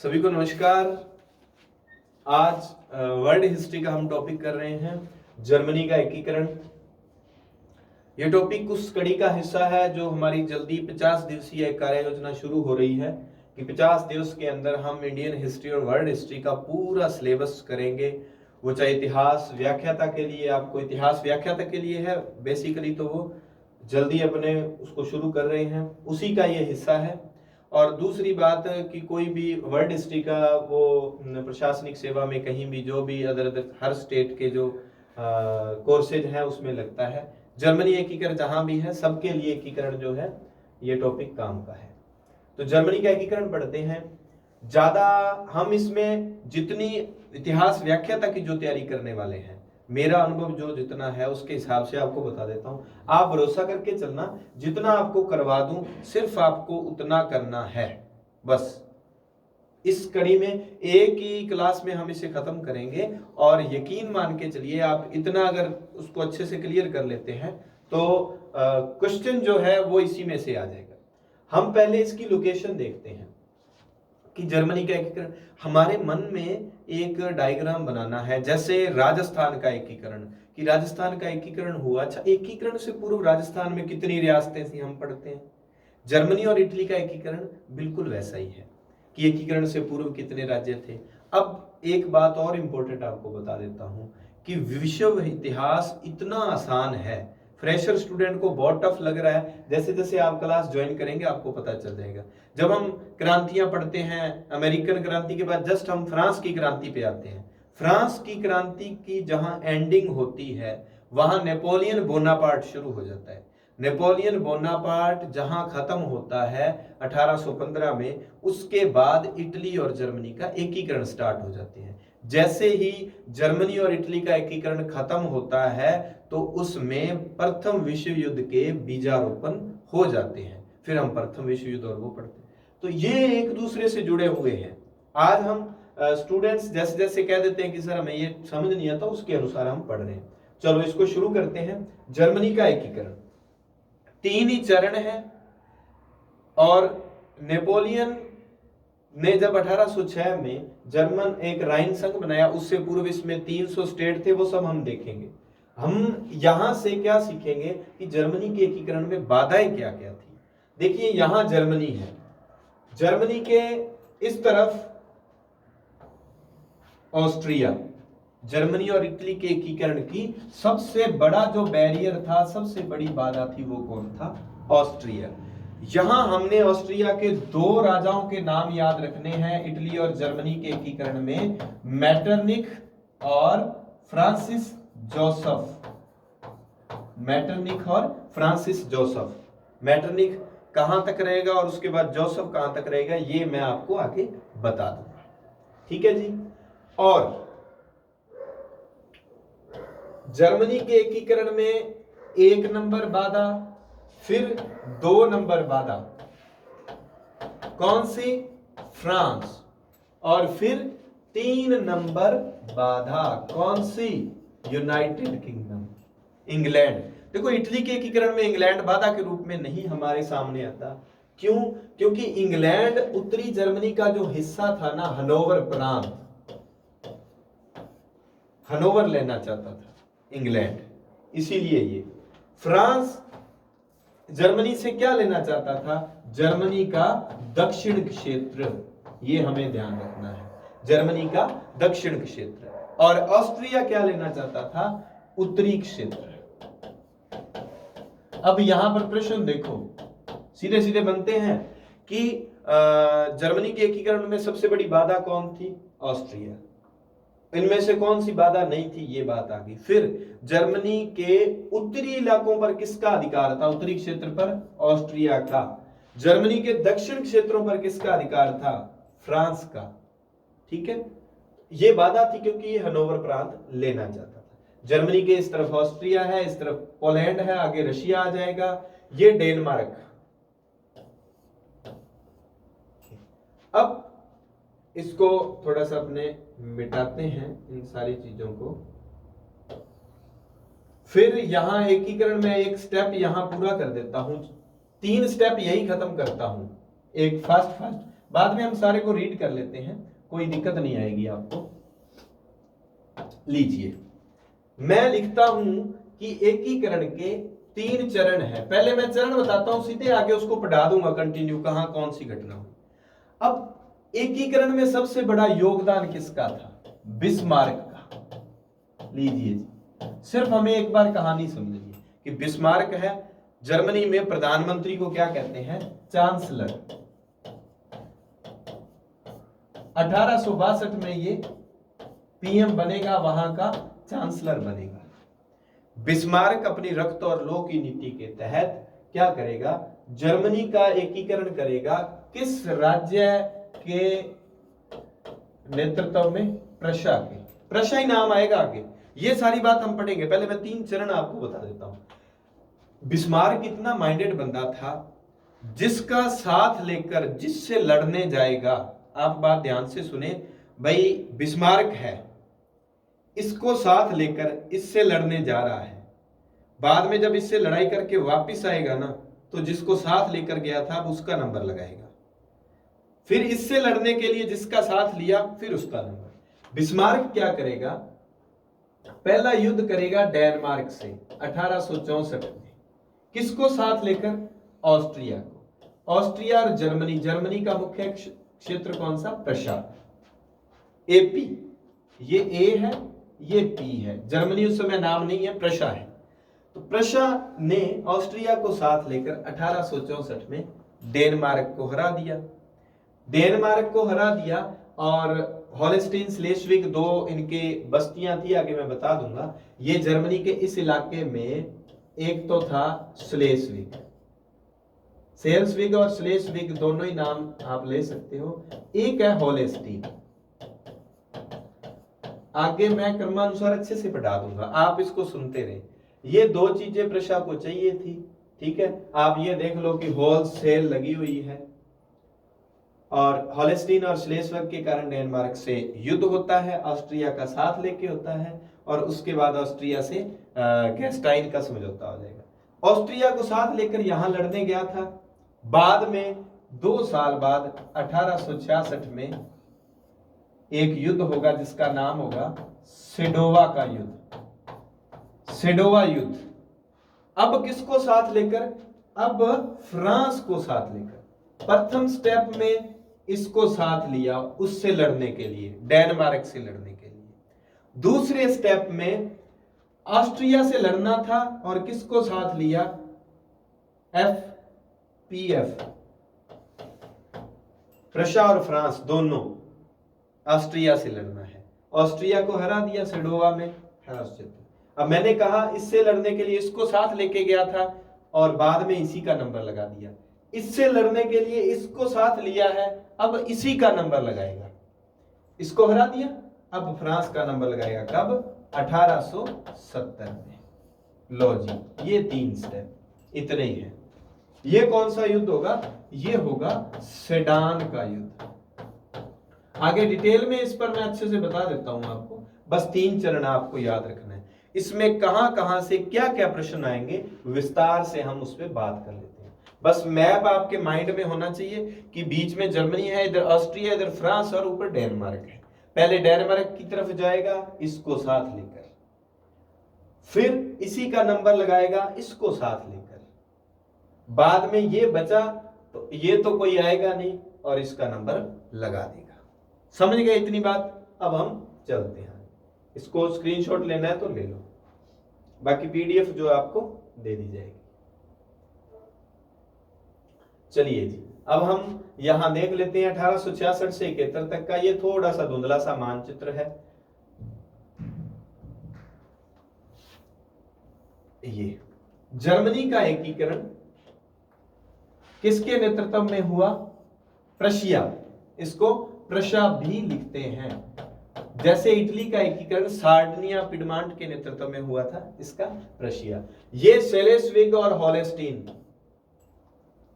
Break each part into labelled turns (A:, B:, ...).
A: सभी को नमस्कार। आज वर्ल्ड हिस्ट्री का हम टॉपिक कर रहे हैं, जर्मनी का एकीकरण। यह टॉपिक उस कड़ी का हिस्सा है जो हमारी जल्दी 50 दिवसीय कार्य योजना शुरू हो रही है कि 50 दिवस के अंदर हम इंडियन हिस्ट्री और वर्ल्ड हिस्ट्री का पूरा सिलेबस करेंगे। वो चाहे इतिहास व्याख्याता के लिए, आपको इतिहास व्याख्याता के लिए है बेसिकली, तो वो जल्दी अपने उसको शुरू कर रहे हैं, उसी का ये हिस्सा है। और दूसरी बात कि कोई भी वर्ल्ड हिस्ट्री का वो प्रशासनिक सेवा में कहीं भी जो भी अदर हर स्टेट के जो कोर्सेज हैं उसमें लगता है। जर्मनी एकीकरण जहां भी है सबके लिए एकीकरण जो है ये टॉपिक काम का है। तो जर्मनी का एकीकरण पढ़ते हैं। ज्यादा हम इसमें जितनी इतिहास व्याख्याता की जो तैयारी करने वाले हैं, मेरा अनुभव जो जितना है उसके हिसाब से आपको बता देता हूं। आप भरोसा करके चलना, जितना आपको करवा दूं सिर्फ आपको उतना करना है बस। इस कड़ी में एक ही क्लास में हम इसे खत्म करेंगे और यकीन मान के चलिए, आप इतना अगर उसको अच्छे से क्लियर कर लेते हैं तो क्वेश्चन जो है वो इसी में से आ जाएगा। हम पहले इसकी लोकेशन देखते हैं कि जर्मनी का एकीकरण, हमारे मन में एक डायग्राम बनाना है जैसे राजस्थान का एकीकरण, कि राजस्थान का एकीकरण हुआ। अच्छा, एकीकरण से पूर्व राजस्थान में कितनी रियासतें थी हम पढ़ते हैं। जर्मनी और इटली का एकीकरण बिल्कुल वैसा ही है कि एकीकरण से पूर्व कितने राज्य थे। अब एक बात और इंपॉर्टेंट आपको बता देता हूं कि विश्व इतिहास इतना आसान है, फ्रेशर स्टूडेंट को बहुत टफ लग रहा है। जैसे जैसे आप क्लास ज्वाइन करेंगे आपको पता चल जाएगा। जब हम क्रांतियां पढ़ते हैं, अमेरिकन क्रांति के बाद जस्ट हम फ्रांस की क्रांति पे आते हैं। फ्रांस की क्रांति की जहां एंडिंग होती है वहां नेपोलियन बोनापार्ट शुरू हो जाता है। नेपोलियन बोनापार्ट जहां खत्म होता है 1815 में, उसके बाद इटली और जर्मनी का एकीकरण स्टार्ट हो जाते हैं। जैसे ही जर्मनी और इटली का एकीकरण खत्म होता है तो उसमें प्रथम विश्व युद्ध के बीजारोपण हो जाते हैं। फिर हम प्रथम विश्व युद्ध और वो पढ़ते हैं। तो ये एक दूसरे से जुड़े हुए हैं। आज हम स्टूडेंट्स जैसे जैसे कह देते हैं कि सर हमें ये समझ नहीं आता, उसके अनुसार हम पढ़ रहे हैं। चलो इसको शुरू करते हैं। जर्मनी का एकीकरण 3 ही चरण है। और नेपोलियन ने जब 1806 में जर्मन एक राइन संघ बनाया, उससे पूर्व इसमें 300 स्टेट थे, वो सब हम देखेंगे। हम यहां से क्या सीखेंगे कि जर्मनी के एकीकरण में बाधाएं क्या क्या थी। देखिए यहां जर्मनी है, जर्मनी के इस तरफ ऑस्ट्रिया। जर्मनी और इटली के एकीकरण की सबसे बड़ा जो बैरियर था, सबसे बड़ी बाधा थी, वो कौन था? ऑस्ट्रिया। यहां हमने ऑस्ट्रिया के 2 राजाओं के नाम याद रखने हैं इटली और जर्मनी के एकीकरण में, मैटरनिख और फ्रांसिस जोसेफ। मैटरनिख और फ्रांसिस जोसेफ। मैटरनिख कहां तक रहेगा और उसके बाद जोसेफ कहां तक रहेगा, ये मैं आपको आगे बता दूंगा। ठीक है जी। और जर्मनी के एकीकरण में 1 नंबर बाधा, फिर 2 नंबर बाधा कौन सी? फ्रांस। और फिर 3 नंबर बाधा कौन सी? United Kingdom, England. देखो इटली के एकीकरण में इंग्लैंड बाधा के रूप में नहीं हमारे सामने आता। क्यों? क्योंकि इंग्लैंड उत्तरी जर्मनी का जो हिस्सा था ना, हनोवर प्रांत, हनोवर लेना चाहता था इंग्लैंड, इसीलिए ये। फ्रांस जर्मनी से क्या लेना चाहता था? जर्मनी का दक्षिण क्षेत्र, ये हमें ध्यान रखना है, जर्मनी का दक्षिण क्षेत्र। और ऑस्ट्रिया क्या लेना चाहता था? उत्तरी क्षेत्र। अब यहां पर प्रश्न देखो, सीधे सीधे बनते हैं कि जर्मनी के एकीकरण में सबसे बड़ी बाधा कौन थी? ऑस्ट्रिया। इनमें से कौन सी बाधा नहीं थी? ये बात आ गई। फिर जर्मनी के उत्तरी इलाकों पर किसका अधिकार था? उत्तरी क्षेत्र पर ऑस्ट्रिया का। जर्मनी के दक्षिण क्षेत्रों पर किसका अधिकार था? फ्रांस का। ठीक है, ये बाधा थी क्योंकि ये हनोवर प्रांत लेना चाहता था। जर्मनी के इस तरफ ऑस्ट्रिया है, इस तरफ पोलैंड है, आगे रशिया आ जाएगा, ये डेनमार्क। अब इसको थोड़ा सा अपने मिटाते हैं इन सारी चीजों को। फिर यहां एकीकरण में एक स्टेप यहां पूरा कर देता हूं, 3 स्टेप यही खत्म करता हूं, एक फास्ट फास्ट बाद में हम सारे को रीड कर लेते हैं, कोई दिक्कत नहीं आएगी आपको। लीजिए, मैं लिखता हूं कि एकीकरण के 3 चरण है। पहले मैं चरण बताता हूं, सीधे आगे उसको पढ़ा दूंगा कंटिन्यू, कहां कौन सी घटना हुई। अब एकीकरण में सबसे बड़ा योगदान किसका था? बिस्मार्क का। लीजिए जी, सिर्फ हमें एक बार कहानी समझिए कि बिस्मार्क है, जर्मनी में प्रधानमंत्री को क्या कहते हैं? चांसलर। 1862 में ये पीएम बनेगा, वहां का चांसलर बनेगा। बिस्मार्क अपनी रक्त और लौ की नीति के तहत क्या करेगा? जर्मनी का एकीकरण करेगा। किस राज्य के नेतृत्व में? प्रशा के। प्रशा ही नाम आएगा आगे, ये सारी बात हम पढ़ेंगे। पहले मैं 3 चरण आपको बता देता हूं। बिस्मार्क इतना माइंडेड बंदा था, जिसका साथ लेकर जिससे लड़ने जाएगा, आप बात ध्यान से सुने भाई, बिस्मार्क है, इसको साथ लेकर इससे लड़ने जा रहा है, बाद में जब इससे लड़ाई करके वापस आएगा ना, तो जिसको साथ लेकर गया था उसका नंबर लगाएगा, फिर इससे लड़ने के लिए जिसका साथ लिया फिर उसका नंबर। बिस्मार्क क्या करेगा? पहला युद्ध करेगा डेनमार्क से 1864 में। किसको साथ लेकर? ऑस्ट्रिया को। ऑस्ट्रिया और जर्मनी, जर्मनी का मुख्य क्षेत्र कौन सा? Prussia, AP. ये ए है, ये पी है। जर्मनी उस समय नाम नहीं है, प्रशा है। तो प्रशा ने ऑस्ट्रिया को साथ लेकर 1864 में डेनमार्क को हरा दिया। डेनमार्क को हरा दिया और होल्स्टीन, स्लेस्विग, 2 इनके बस्तियां थी, आगे मैं बता दूंगा। ये जर्मनी के इस इलाके में एक तो था स्लेस्विग, सेल्सविग और स्लेस्विग दोनों ही नाम आप ले सकते हो। एक है होल्स्टीन। आगे मैं क्रमानुसार अच्छे से पढ़ा दूंगा, आप इसको सुनते रहे। ये 2 चीजें प्रशा को चाहिए थी, ठीक है। आप ये देख लो कि होलसेल लगी हुई है, और होल्स्टीन और स्लेस्विग के कारण डेनमार्क से युद्ध होता है, ऑस्ट्रिया का साथ लेके होता है, और उसके बाद ऑस्ट्रिया से गैस्टाइन का समझौता हो जाएगा। ऑस्ट्रिया को साथ लेकर यहां लड़ने गया था। बाद में 2 साल बाद 1866 में एक युद्ध होगा जिसका नाम होगा सेडोवा का युद्ध, सेडोवा युद्ध। अब किसको साथ लेकर? अब फ्रांस को साथ लेकर। प्रथम स्टेप में इसको साथ लिया उससे लड़ने के लिए, डेनमार्क से लड़ने के लिए। दूसरे स्टेप में ऑस्ट्रिया से लड़ना था और किसको साथ लिया? एफपीएफ, प्रशा और फ्रांस दोनों। ऑस्ट्रिया से लड़ना है, ऑस्ट्रिया को हरा दिया सेडोवा में, अब मैंने कहा इससे लड़ने के लिए इसको साथ लेके गया था और बाद में इसी का नंबर लगा दिया। इससे लड़ने के लिए इसको साथ लिया है, अब इसी का नंबर लगाएगा। इसको हरा दिया, अब फ्रांस का नंबर लगाएगा। कब? 1870 में। लो जी, ये 3 स्टेप, इतने ही है। ये कौन सा युद्ध होगा? ये होगा सेडान का युद्ध। आगे डिटेल में इस पर मैं अच्छे से बता देता हूं आपको, बस 3 चरण आपको याद रखना है। इसमें कहां से क्या क्या प्रश्न आएंगे विस्तार से हम उस पर बात कर लेते हैं। बस मैप आपके माइंड में होना चाहिए कि बीच में जर्मनी है, इधर ऑस्ट्रिया, इधर फ्रांस और ऊपर डेनमार्क है। पहले डेनमार्क की तरफ जाएगा इसको साथ लेकर, फिर इसी का नंबर लगाएगा इसको साथ लेकर, बाद में ये बचा तो ये तो कोई आएगा नहीं और इसका नंबर लगा देगा। समझ गए इतनी बात? अब हम चलते हैं, इसको स्क्रीनशॉट लेना है तो ले लो, बाकी पीडीएफ जो आपको दे दी जाएगी। चलिए जी, अब हम यहां देख लेते हैं 1866 से 71 तक का। ये थोड़ा सा धुंधला सा मानचित्र है। ये जर्मनी का एकीकरण किसके नेतृत्व में हुआ? प्रशिया, इसको प्रशा भी लिखते हैं। जैसे इटली का एकीकरण सार्डिनिया पिडमांट के नेतृत्व में हुआ था, इसका प्रशिया। ये सेलेस्विग और होल्स्टीन,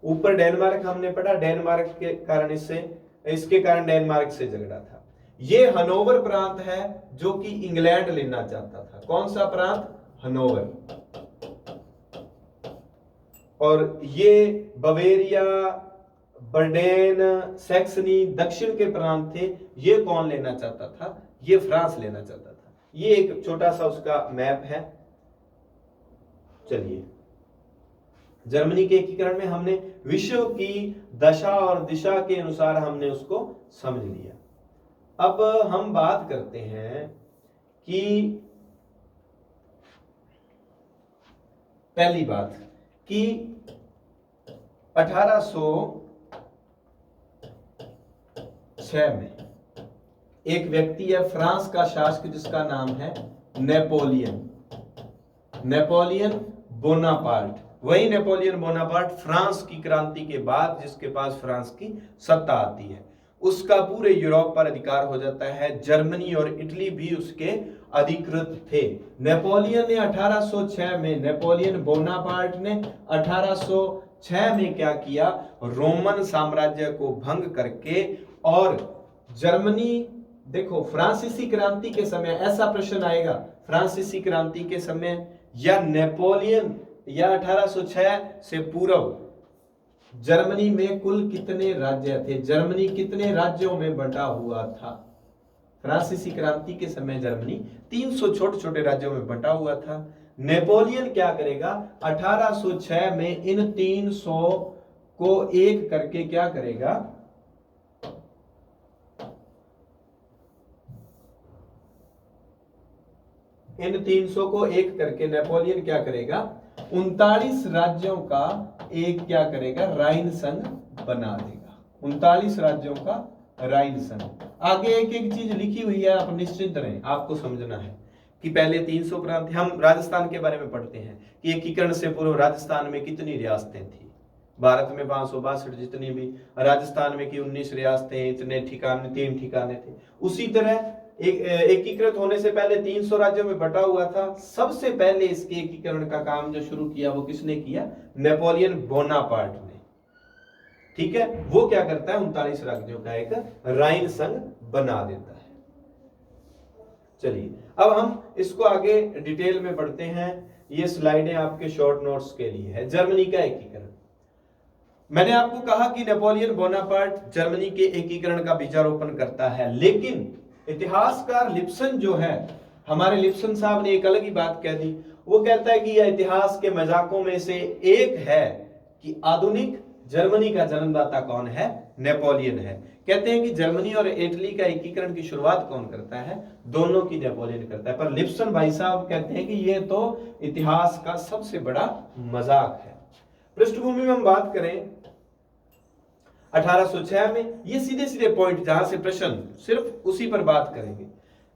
A: ऊपर डेनमार्क हमने पढ़ा, डेनमार्क के कारण इसके कारण डेनमार्क से झगड़ा था। ये हनोवर प्रांत है जो कि इंग्लैंड लेना चाहता था। कौन सा प्रांत? हनोवर। और ये बवेरिया, बर्डेन, सैक्सनी दक्षिण के प्रांत थे, ये कौन लेना चाहता था? ये फ्रांस लेना चाहता था। ये एक छोटा सा उसका मैप है। चलिए, जर्मनी के एकीकरण में हमने विश्व की दशा और दिशा के अनुसार हमने उसको समझ लिया। अब हम बात करते हैं कि पहली बात कि 1806 में एक व्यक्ति है फ्रांस का शासक जिसका नाम है नेपोलियन बोनापार्ट। वही नेपोलियन बोनापार्ट फ्रांस की क्रांति के बाद जिसके पास फ्रांस की सत्ता आती है, उसका पूरे यूरोप पर अधिकार हो जाता है। जर्मनी और इटली भी उसके अधिकृत थे। नेपोलियन ने 1806 में, नेपोलियन बोनापार्ट ने 1806 में क्या किया? रोमन साम्राज्य को भंग करके, और जर्मनी, देखो फ्रांसीसी क्रांति के समय ऐसा प्रश्न आएगा, फ्रांसीसी क्रांति के समय या नेपोलियन या 1806 से पूर्व जर्मनी में कुल कितने राज्य थे? जर्मनी कितने राज्यों में बंटा हुआ था? फ्रांसीसी क्रांति के समय जर्मनी 300 छोटे छोटे राज्यों में बंटा हुआ था। नेपोलियन क्या करेगा? 1806 में इन 300 को एक करके क्या करेगा? इन 300 को एक करके नेपोलियन क्या करेगा? 39 राज्यों का एक क्या करेगा? राइन संघ बना देगा। 39 राज्यों का राइन संघ। आगे एक एक चीज लिखी हुई है, आप निश्चिंत रहें, आपको समझना है कि पहले 300 प्रांत। हम राजस्थान के बारे में पढ़ते हैं कि एकीकरण से पूर्व राजस्थान में कितनी रियासतें थी? भारत में 562 जितनी भी, राजस्थान में की 19 रियासतें, इतने ठिकाने, 3 ठिकाने थे। उसी तरह एकीकृत होने से पहले 300 राज्यों में बटा हुआ था। सबसे पहले इसके एकीकरण का काम जो शुरू किया वो किसने किया? नेपोलियन बोनापार्ट ने। ठीक है, वो क्या करता है? 39 राज्यों का एक राइन संघ बना देता है। चलिए, अब हम इसको आगे डिटेल में पढ़ते हैं। ये स्लाइडें आपके शॉर्ट नोट्स के लिए है। जर्मनी का एकीकरण, मैंने आपको कहा कि नेपोलियन बोनापार्ट जर्मनी के एकीकरण का बीजारोपण करता है, लेकिन इतिहासकार लिप्सन जो है, हमारे लिप्सन साहब ने एक अलग ही बात कह दी। वो कहता है कि यह इतिहास के मजाकों में से एक है कि आधुनिक जर्मनी का जन्मदाता कौन है? नेपोलियन है। कहते हैं कि जर्मनी और इटली का एकीकरण की शुरुआत कौन करता है? दोनों की नेपोलियन करता है। पर लिप्सन भाई साहब कहते हैं कि यह तो इतिहास का सबसे बड़ा मजाक है। पृष्ठभूमि में हम बात करें 1806 में, ये सीधे सीधे पॉइंट जहां से प्रश्न, सिर्फ उसी पर बात करेंगे।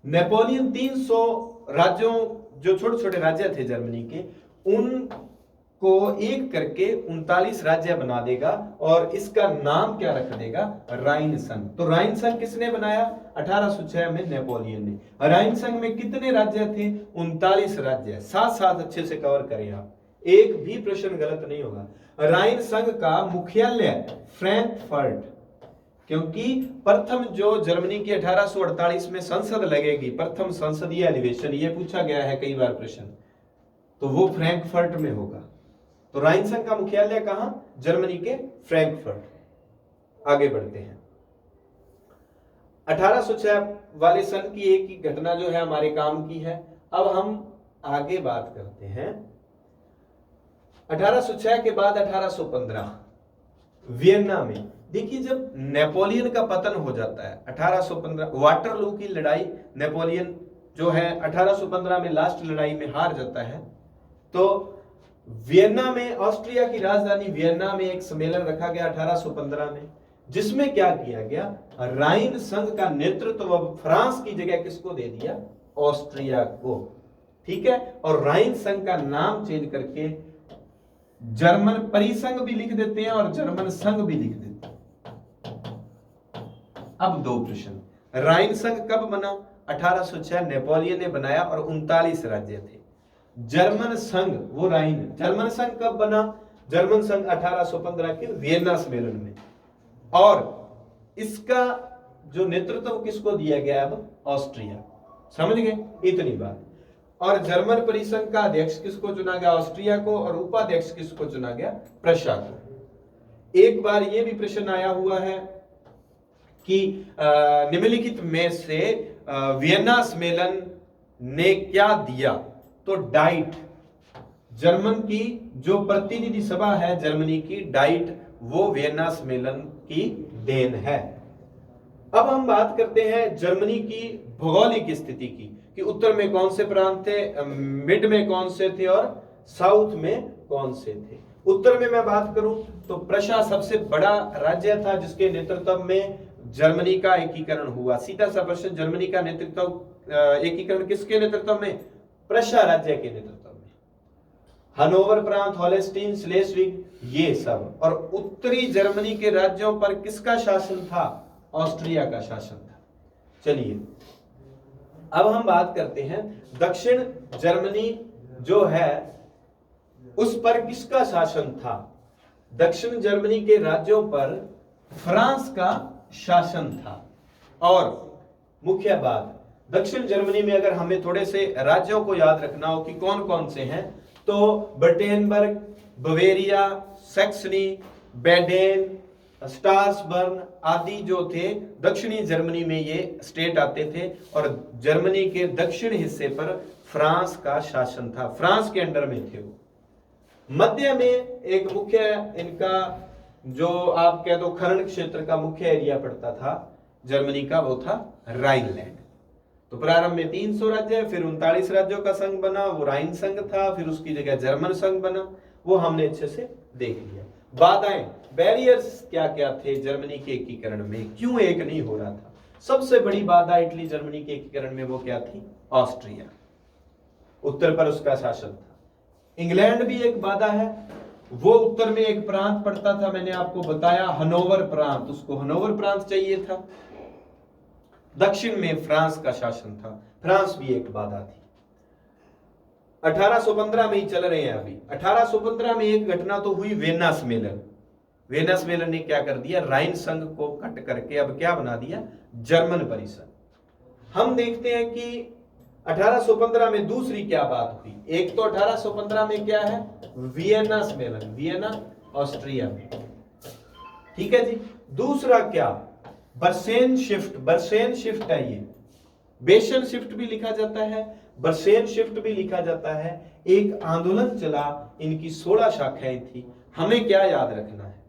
A: नेपोलियन 300 राज्यों, जो छोटे छोटे राज्य थे जर्मनी के, उनको एक करके 39 राज्य बना देगा और इसका नाम क्या रख देगा? राइन संघ। तो राइन संघ किसने बनाया? 1806 में नेपोलियन ने। राइन संघ में कितने राज्य थे? 39 राज्य। साथ साथ अच्छे से कवर करें आप, एक भी प्रश्न गलत नहीं होगा। राइन संघ का मुख्यालय फ्रैंकफर्ट, क्योंकि प्रथम जो जर्मनी की 1848 में संसद लगेगी, प्रथम संसदीय अधिवेशन, ये पूछा गया है कई बार प्रश्न, तो वो फ्रैंकफर्ट में होगा। तो राइन संघ का मुख्यालय कहां? जर्मनी के फ्रैंकफर्ट। आगे बढ़ते हैं। 1806 वाले सन की एक ही घटना जो है हमारे काम की है। अब हम आगे बात करते हैं 1806 के बाद 1815 वियना में। देखिए, जब नेपोलियन का पतन हो जाता है 1815, वाटरलू की लड़ाई, नेपोलियन जो है 1815 में लास्ट लड़ाई में हार जाता है, तो वियना में, ऑस्ट्रिया की राजधानी वियना में एक सम्मेलन रखा गया 1815 में, जिसमें क्या किया गया? राइन संघ का नेतृत्व फ्रांस की जगह किसको दे दिया? ऑस्ट्रिया को। ठीक है, और राइन संघ का नाम चेंज करके जर्मन परिसंघ भी लिख देते हैं और जर्मन संघ भी लिख देते हैं। अब दो प्रश्न, राइन संघ कब बना? 1806 नेपोलियन ने बनाया और 39 राज्य थे। जर्मन संघ, वो राइन, जर्मन संघ कब बना? जर्मन संघ 1815 के वियना सम्मेलन में, और इसका जो नेतृत्व किसको दिया गया? अब ऑस्ट्रिया। समझ गए इतनी बात। और जर्मन परिसंघ का अध्यक्ष किसको चुना गया? ऑस्ट्रिया को। और उपाध्यक्ष किसको चुना गया? प्रशा को। एक बार ये भी प्रश्न आया हुआ है कि निम्नलिखित में से वियना सम्मेलन ने क्या दिया, तो डाइट, जर्मन की जो प्रतिनिधि सभा है जर्मनी की, डाइट वो वियना सम्मेलन की देन है। अब हम बात करते हैं जर्मनी की भौगोलिक स्थिति की, कि उत्तर में कौन से प्रांत थे, मिड में कौन से थे और साउथ में कौन से थे। उत्तर में मैं बात करूं तो प्रशा सबसे बड़ा राज्य था जिसके नेतृत्व में जर्मनी का एकीकरण हुआ। सीधा सा प्रश्न, जर्मनी का नेतृत्व एकीकरण किसके नेतृत्व में? प्रशा राज्य के नेतृत्व में। हनोवर प्रांत, होलेस्टीन, स्लेस्विग, ये सब। और उत्तरी जर्मनी के राज्यों पर किसका शासन था? ऑस्ट्रिया का शासन था। चलिए अब हम बात करते हैं दक्षिण जर्मनी जो है उस पर किसका शासन था? दक्षिण जर्मनी के राज्यों पर फ्रांस का शासन था। और मुख्य बात, दक्षिण जर्मनी में अगर हमें थोड़े से राज्यों को याद रखना हो कि कौन कौन से हैं, तो ब्रेटेनबर्ग, बवेरिया, सैक्सनी, बेडेन, स्टार्सबर्न आदि जो थे दक्षिणी जर्मनी में ये स्टेट आते थे। और जर्मनी के दक्षिण हिस्से पर फ्रांस का शासन था, फ्रांस के अंडर में थे वो। मध्य में एक मुख्य इनका जो आप कह दो खनन क्षेत्र का मुख्य एरिया पड़ता था जर्मनी का, वो था राइनलैंड। तो प्रारंभ में 300 राज्य, फिर 39 राज्यों का संघ बना, वो राइन संघ था, फिर उसकी जगह जर्मन संघ बना, वो हमने अच्छे से देख लिया। बाधाएं, बैरियर्स क्या क्या थे जर्मनी के एकीकरण में, क्यों एक नहीं हो रहा था? सबसे बड़ी बाधा इटली जर्मनी के एकीकरण में वो क्या थी? ऑस्ट्रिया, उत्तर पर उसका शासन था। इंग्लैंड भी एक बाधा है, वो उत्तर में एक प्रांत पड़ता था, मैंने आपको बताया हनोवर प्रांत, उसको हनोवर प्रांत चाहिए था। दक्षिण में फ्रांस का शासन था, फ्रांस भी एक बाधा थी। 1815 में ही चल रहे हैं अभी। 1815 में एक घटना तो हुई, वेना सम्मेलन। वेना सम्मेलन ने क्या कर दिया? राइन संघ को कट करके अब क्या बना दिया? जर्मन परिषद। हम देखते हैं कि 1815 में दूसरी क्या बात हुई। एक तो 1815 में क्या है? वियना सम्मेलन, वियना ऑस्ट्रिया में, ठीक है जी। दूसरा क्या? बर्सेन शिफ्ट, बर्सेन शिफ्ट है ये, बेशन शिफ्ट भी लिखा जाता है, बर्सेन शिफ्ट भी लिखा जाता है। एक आंदोलन चला, इनकी 16 शाखाएं थी। हमें क्या याद रखना है?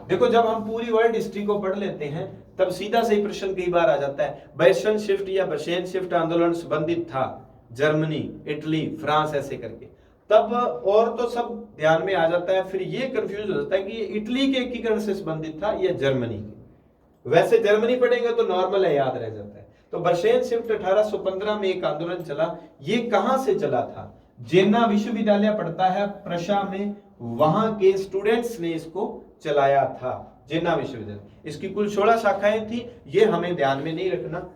A: देखो जब हम पूरी वर्ल्ड हिस्ट्री को पढ़ लेते हैं तब सीधा से प्रश्न कई बार आ जाता है, बेशन शिफ्ट या बर्सेन शिफ्ट आंदोलन संबंधित था जर्मनी, इटली, फ्रांस, ऐसे करके, तब और तो सब ध्यान में आ जाता है। फिर ये कंफ्यूज हो जाता है कि ये इटली के एकीकरण से संबंधित था या जर्मनी के। वैसे जर्मनी पढ़ेंगे तो नॉर्मल है, याद रह जाता है। तो बर्सेन शिफ्ट 1815 में एक आंदोलन चला। ये कहां से चला था? जेना विश्वविद्यालय पड़ता है प्रशा में, वहां के स्टूडेंट्स ने इसको चलाया था, जेना विश्वविद्यालय। इसकी कुल 16 शाखाएं थी, ये हमें ध्यान में नहीं रखना।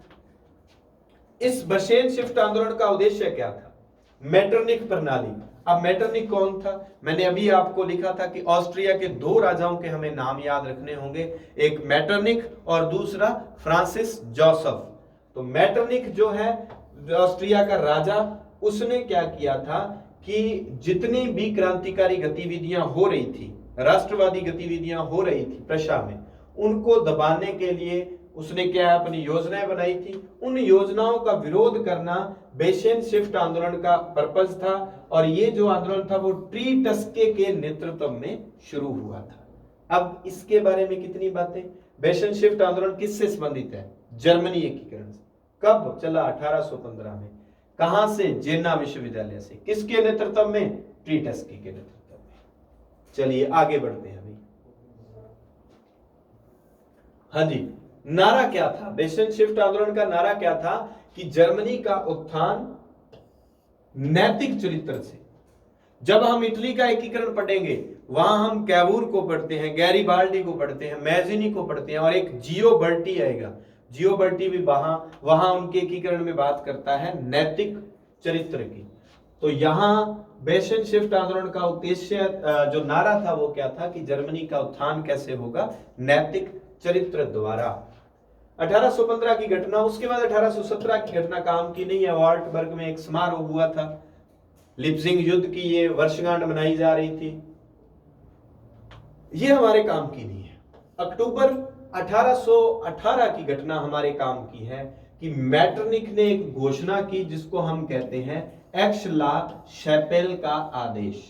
A: इस बर्सेन शिफ्ट आंदोलन का उद्देश्य क्या था? मेटरनिख प्रणाली। अब मेटरनिख कौन था? मैंने अभी आपको लिखा था कि ऑस्ट्रिया के 2 राजाओं के हमें नाम याद रखने होंगे, एक मेटरनिख और दूसरा फ्रांसिस जोसेफ। तो मेटरनिख जो है ऑस्ट्रिया का राजा, उसने क्या किया था कि जितनी भी क्रांतिकारी गतिविधियां हो रही थी, राष्ट्रवादी गतिविधियां हो रही थी प्रशा में, उनको दबाने के लिए उसने क्या अपनी योजनाएं बनाई थी। उन योजनाओं का विरोध करना बेशन शिफ्ट आंदोलन का पर्पस था। और ये जो आंदोलन था वो ट्री टस्के के नेतृत्व में शुरू हुआ था। अब इसके बारे में कितनी बातें। बेशन शिफ्ट आंदोलन किससे संबंधित है? जर्मनी एकीकरण से। कब चला? 1815 में। कहां से? जेना विश्वविद्यालय से। किसके नेतृत्व में? ट्री टस्के के नेतृत्व में। चलिए आगे बढ़ते हैं अभी। हाँ जी, नारा क्या था? बेशन शिफ्ट आंदोलन का नारा क्या था? कि जर्मनी का उत्थान नैतिक चरित्र से। जब हम इटली का एकीकरण पढ़ेंगे वहां हम कैवूर को पढ़ते हैं, गैरीबाल्डी को पढ़ते हैं, मैजिनी को पढ़ते हैं, और एक जियोबर्टी आएगा। जियोबर्टी भी वहां उनके एकीकरण में बात करता है नैतिक चरित्र की। तो यहां बेशन शिफ्ट आंदोलन का उद्देश्य, जो नारा था वो क्या था? कि जर्मनी का उत्थान कैसे होगा? नैतिक चरित्र द्वारा। 1815 की घटना, उसके बाद 1817 की घटना काम की नहीं है। वाल्टबर्ग में एक समारोह हुआ था, लिप्जिंग युद्ध की ये वर्षगांठ मनाई जा रही थी। ये हमारे काम की नहीं है। अक्टूबर 1818 की घटना हमारे काम की है कि मैटरनिख ने एक घोषणा की जिसको हम कहते हैं एक्स ला शैपेल का आदेश।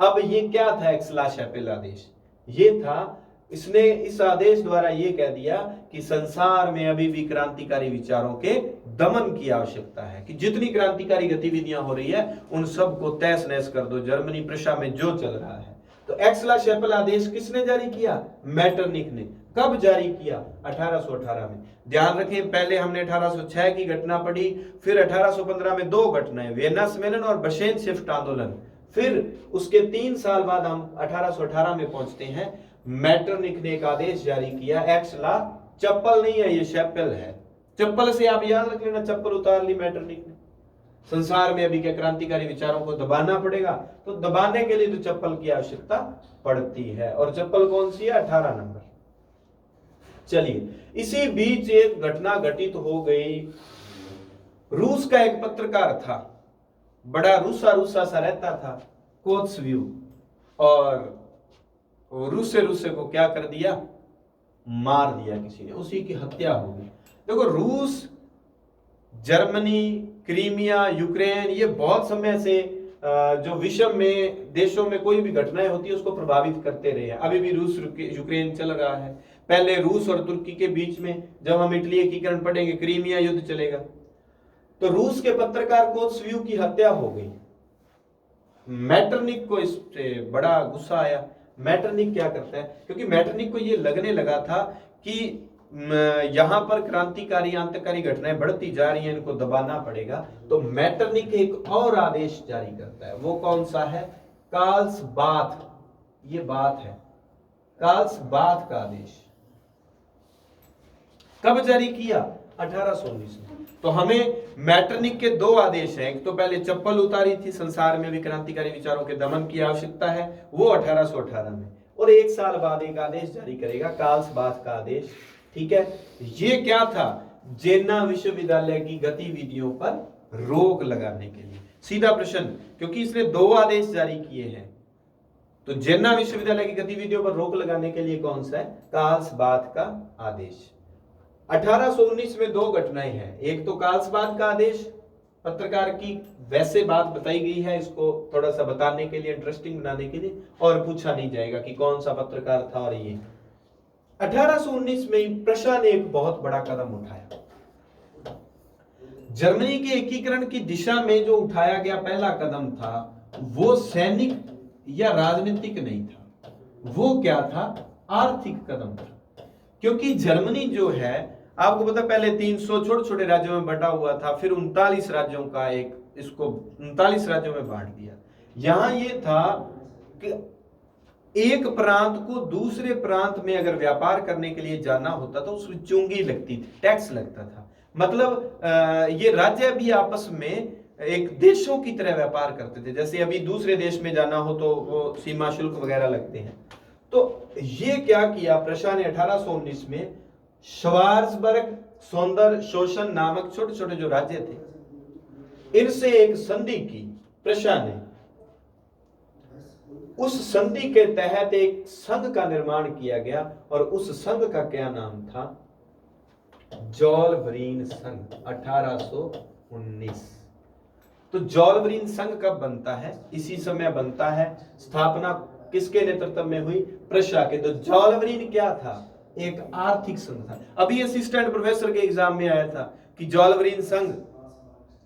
A: अब ये क्या था एक्स ला शैपेल आदेश? ये था, इसने इस आदेश द्वारा ये कह दिया कि संसार में अभी भी क्रांतिकारी विचारों के दमन की आवश्यकता है, कि जितनी क्रांतिकारी गतिविधियां हो रही है उन सबको तहस नहस कर दो, जर्मनी प्रशा में जो चल रहा है। तो एक्स ला शैपेल आदेश किसने जारी किया? मैटरनिख ने। कब जारी किया? 1818 में। ध्यान रखें, पहले हमने 1806 की घटना पढ़ी, फिर 1815 में दो घटनाएं, वियना सम्मेलन और बशेन शिफ्ट आंदोलन। फिर उसके 3 साल बाद हम 1818 में पहुंचते हैं। मैटरनिख ने एक आदेश जारी किया, एक्स ला, चप्पल नहीं है ये शैपेल है। चप्पल से आप याद रख लेना, चप्पल उतार ली मैटरनिख ने। संसार में अभी के क्रांतिकारी विचारों को दबाना पड़ेगा, तो दबाने के लिए तो चप्पल की आवश्यकता पड़ती है, और चप्पल कौन सी है? 18 नंबर। चलिए, इसी बीच एक घटना घटित हो गई। रूस का एक पत्रकार था, बड़ा रूसा रूसा सा रहता था, कोत्सव्यू, और रूसे को क्या कर दिया? मार दिया किसी ने, उसी की हत्या हो गई। देखो, रूस, जर्मनी, क्रीमिया, यूक्रेन, ये बहुत समय से जो विश्व में देशों में कोई भी घटनाएं होती है उसको प्रभावित करते रहे हैं। अभी भी रूस यूक्रेन चल रहा है। पहले रूस और तुर्की के बीच में, जब हम इटली एकीकरण पढ़ेंगे, क्रीमिया युद्ध चलेगा। तो रूस के पत्रकार कोत्सव्यू की हत्या हो गई। मैटरनिख को इससे बड़ा गुस्सा आया। मैटरनिख क्या करता है? क्योंकि मैटरनिख को ये लगने लगा था कि यहां पर क्रांतिकारी आंतकारी घटनाएं बढ़ती जा रही हैं, इनको दबाना पड़ेगा। तो मैटरनिख एक और आदेश जारी करता है। वो कौन सा है? कार्ल्सबाथ, ये बात है, कार्ल्सबाथ का आदेश। कब जारी किया? 1819 में। तो हमें मैटरनिख के दो आदेश हैं। एक तो पहले चप्पल उतारी थी, संसार में भी क्रांतिकारी विचारों के दमन की आवश्यकता है, वो 1818 में, और एक साल बाद एक आदेश जारी करेगा, कार्ल्सबाथ का आदेश। ठीक है, ये क्या था? जेन्ना विश्वविद्यालय की गतिविधियों पर रोक लगाने के लिए। सीधा प्रश्न, क्योंकि इसने दो आदेश जारी किए हैं, तो जेन्ना विश्वविद्यालय की गतिविधियों पर रोक लगाने के लिए कौन सा है? कार्ल्सबाथ का आदेश। 1819 में दो घटनाएं हैं। एक तो कार्ल्सबाथ का आदेश, पत्रकार की वैसे बात बताई गई है, इसको थोड़ा सा बताने के लिए, इंटरेस्टिंग बनाने के लिए, और पूछा नहीं जाएगा कि कौन सा पत्रकार था। और ये 1819 में प्रशा ने एक बहुत बड़ा कदम उठाया। जर्मनी के एकीकरण की दिशा में जो उठाया गया पहला कदम था, वो सैनिक या राजनीतिक नहीं था, वो क्या था? आर्थिक कदम था। क्योंकि जर्मनी जो है, आपको पता, पहले 300 छोटे छोटे राज्यों में बटा हुआ था, फिर 39 राज्यों का एक, इसको 39 राज्यों में बांट दिया। यहां ये था कि एक प्रांत को दूसरे प्रांत में अगर व्यापार करने के लिए जाना होता तो उसमें चुंगी लगती थी, टैक्स लगता था। मतलब ये राज्य भी आपस में एक देशों की तरह व्यापार करते थे। जैसे अभी दूसरे देश में जाना हो तो वो सीमा शुल्क वगैरह लगते हैं। तो ये क्या किया प्रशा ने 1819 में? श्वार्ज़बर्ग, सौंदर, शोशन नामक छोटे छोटे जो राज्य थे, इनसे एक संधि की प्रशा ने। उस संधि के तहत एक संघ का निर्माण किया गया, और उस संघ का क्या नाम था? जॉलबरीन संघ, 1819। तो जॉलबरीन संघ कब बनता है? इसी समय बनता है। स्थापना किसके नेतृत्व में हुई? प्रशा के। तो जॉलबरीन क्या था? एक आर्थिक संघ था। अभी असिस्टेंट प्रोफेसर के एग्जाम में आया था कि जॉलबरीन संघ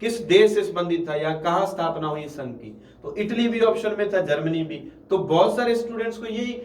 A: किस देश से संबंधित था या कहां स्थापना हुई संघ की। तो इटली भी ऑप्शन में था, जर्मनी भी। तो बहुत सारे स्टूडेंट्स को यही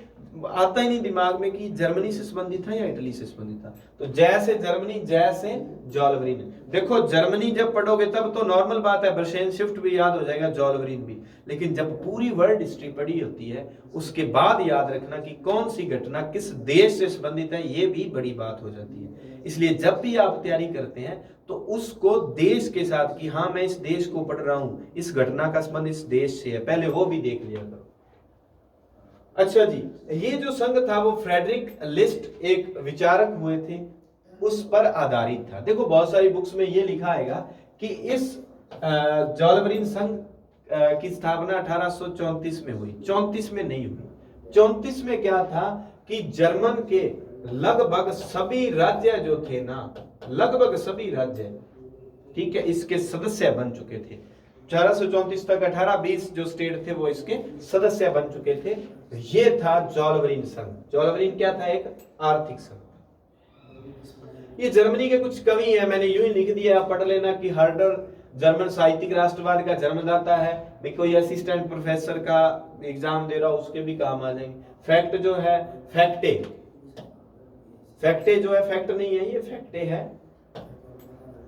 A: आता ही नहीं दिमाग में कि जर्मनी से संबंधित था या इटली से संबंधित था। तो जैसे जर्मनी, जैसे जॉलबरीन। देखो, जर्मनी जब पढ़ोगे तब तो नॉर्मल बात है, बर्शेन शिफ्ट भी याद हो जाएगा, जॉलबरीन भी। लेकिन जब पूरी वर्ल्ड हिस्ट्री पढ़ी होती है उसके बाद याद रखना कि कौन सी घटना किस देश से संबंधित है, ये भी बड़ी बात हो जाती है। इसलिए जब भी आप तैयारी करते हैं तो उसको देश के साथ, कि हाँ मैं इस देश को पढ़ रहा हूं, इस घटना का संबंध इस देश से है, पहले वो भी देख लिया करो। अच्छा जी, ये जो संघ था वो फ्रेडरिक लिस्ट एक विचारक हुए थे, उस पर आधारित था। देखो, बहुत सारी बुक्स में ये लिखा आएगा कि इस जॉलबरीन संघ की स्थापना 1834 में हुई। 34 में नहीं हुई, 34 में क्या था कि जर्मन के लगभग सभी राज्य जो थे ना, लगभग सभी राज्य, ठीक है, इसके सदस्य बन चुके थे। 1834 तक 18-20 जो स्टेट थे वो इसके सदस्य बन चुके थे। ये था जॉलवरीन संघ। जॉलवरीन क्या था? एक आर्थिक संघ। ये जर्मनी के कुछ कवि है, मैंने यूं ही लिख दिया, आप पढ़ लेना कि हर्डर जर्मन साहित्यिक राष्ट्रवाद का जन्मदाता है। भाई कोई असिस्टेंट प्रोफेसर का एग्जाम दे रहा हो उसके भी काम आ जाएंगे। फैक्ट जो है, फैक्टे, फैक्टे जो है फैक्ट नहीं है, ये फैक्टे है।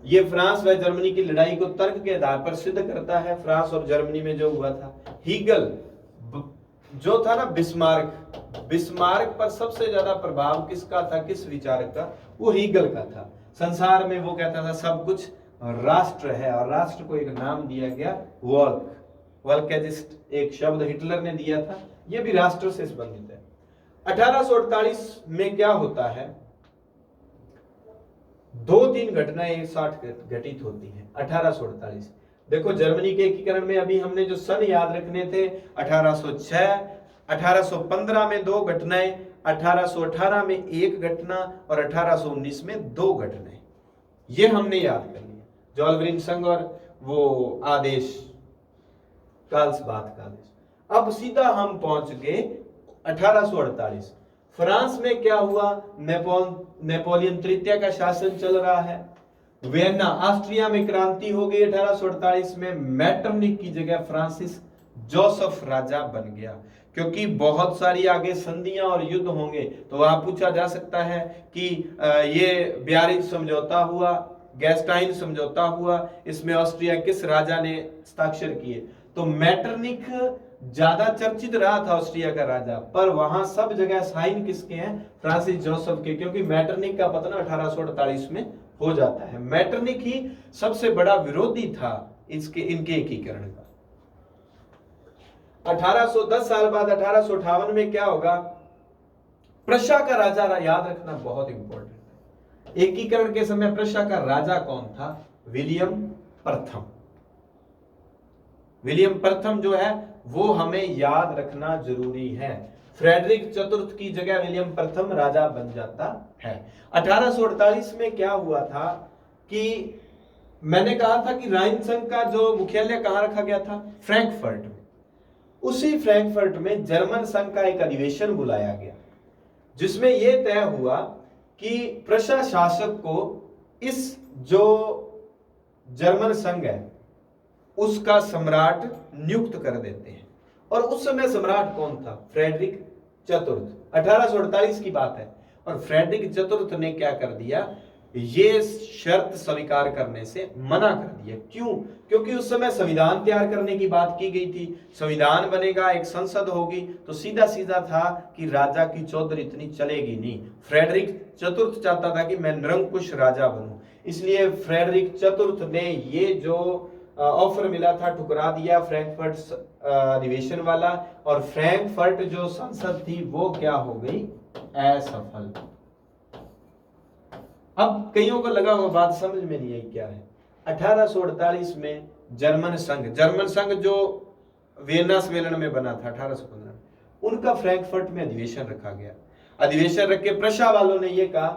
A: ये फ्रांस व जर्मनी की लड़ाई को तर्क के आधार पर सिद्ध करता है। फ्रांस और जर्मनी में जो हुआ था। हीगल जो था ना, बिस्मार्क पर सबसे ज्यादा प्रभाव किसका था, किस विचारक का? वो हीगल का था। संसार में वो कहता था सब कुछ राष्ट्र है, और राष्ट्र को एक नाम दिया गया वोल्केजिस्ट, एक शब्द हिटलर ने दिया था, ये भी राष्ट्र से संबंधित है। 1848 में क्या होता है? 2-3 घटनाएं एक साथ घटित होती हैं। 1848 देखो, जर्मनी के एकीकरण में अभी हमने जो सन याद रखने थे, 1806, 1815 में 2 घटनाएं, 1818 में 1 घटना और 1819 में 2 घटनाएं, ये हमने याद कर लिया। जॉलवरीन संघ और वो आदेश, कार्लसबाद का आदेश। अब सीधा हम पहुंच गए 1848। फ्रांस में क्या हुआ? नेपोलियन तृतीय का शासन चल रहा है। वियना, ऑस्ट्रिया में क्रांति हो गई 1848 में। मेटरनिक की जगह फ्रांसिस जोसेफ राजा बन गया, क्योंकि बहुत सारी आगे संधियां और युद्ध होंगे। तो वहां पूछा जा सकता है कि ये ब्यारिज समझौता हुआ, गैस्टाइन समझौता हुआ, इसमें ऑस्ट्रिया किस राजा ने हस्ताक्षर किए? तो मेटरनिक ज्यादा चर्चित रहा था, ऑस्ट्रिया का राजा, पर वहां सब जगह साइन किसके हैं? फ्रांसिस जोसेफ के, क्योंकि मेटरनिक का पतन 1848 में हो जाता है। मेटरनिक ही सबसे बड़ा विरोधी था इनके एकीकरण का। 1810 साल बाद 1858 में क्या होगा? प्रशा का राजा, याद रखना बहुत इंपॉर्टेंट है। एकीकरण के समय प्रशा का राजा कौन था? विलियम प्रथम। विलियम प्रथम जो है वो हमें याद रखना जरूरी है। फ्रेडरिक चतुर्थ की जगह विलियम प्रथम राजा बन जाता है। 1848 में क्या हुआ था कि मैंने कहा था कि राइन संघ का जो मुख्यालय कहां रखा गया था? फ्रैंकफर्ट में। उसी फ्रैंकफर्ट में जर्मन संघ का एक अधिवेशन बुलाया गया, जिसमें यह तय हुआ कि प्रशा शासक को इस जो जर्मन संघ है उसका सम्राट नियुक्त कर देते हैं। और उस समय सम्राट कौन था? फ्रेडरिक चतुर्थ। 1848 की बात है। और फ्रेडरिक चतुर्थ ने क्या कर दिया? ये शर्त स्वीकार करने से मना कर दिया। क्यों? क्योंकि उस समय संविधान तैयार करने की बात की गई थी। संविधान बनेगा, एक संसद होगी, तो सीधा सीधा था कि राजा की चौधरी इतनी चलेगी नहीं। फ्रेडरिक चतुर्थ चाहता था कि मैं निरंकुश राजा बनूं, इसलिए फ्रेडरिक चतुर्थ ने ये जो ऑफर मिला था ठुकरा दिया, फ्रैंकफर्ट अधिवेशन वाला। और फ्रैंकफर्ट जो संसद थी वो क्या हो गई? असफल। अब कईयों को लगा वो बात समझ में नहीं आई क्या है। 1848 में जर्मन संघ जो वियना सम्मेलन में बना था 1815, उनका फ्रैंकफर्ट में अधिवेशन रखा गया। अधिवेशन रख के प्रशा वालों ने ये कहा,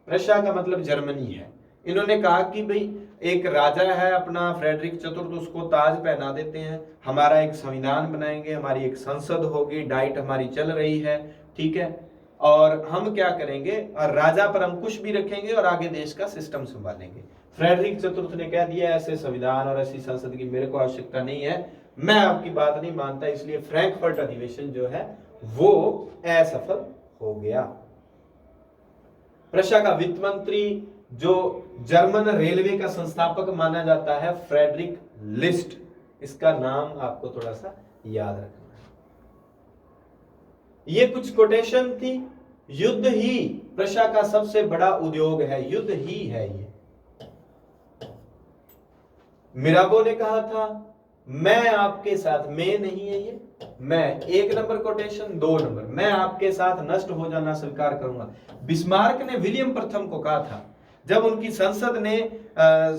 A: प्रशा का मतलब जर्मनी है, इन्होंने कहा कि भाई एक राजा है अपना फ्रेडरिक चतुर्थ, उसको ताज पहना देते हैं, हमारा एक संविधान बनाएंगे, हमारी एक संसद होगी, डाइट हमारी चल रही है, ठीक है, और हम क्या करेंगे? और राजा पर अंकुश भी रखेंगे और आगे देश का सिस्टम संभालेंगे। फ्रेडरिक चतुर्थ ने कह दिया ऐसे संविधान और ऐसी संसद की मेरे को आवश्यकता नहीं है, मैं आपकी बात नहीं मानता, इसलिए फ्रैंकफर्ट अधिवेशन जो है वो असफल हो गया। प्रशा का वित्त मंत्री, जो जर्मन रेलवे का संस्थापक माना जाता है, फ्रेडरिक लिस्ट, इसका नाम आपको थोड़ा सा याद रखना है। ये कुछ कोटेशन थी। युद्ध ही प्रशा का सबसे बड़ा उद्योग है, युद्ध ही है ये। मिराबो ने कहा था मैं आपके साथ, मैं नहीं है ये, मैं 1 नंबर कोटेशन, 2 नंबर, मैं आपके साथ नष्ट हो जाना स्वीकार करूंगा। बिस्मार्क ने विलियम प्रथम को कहा था, जब उनकी संसद ने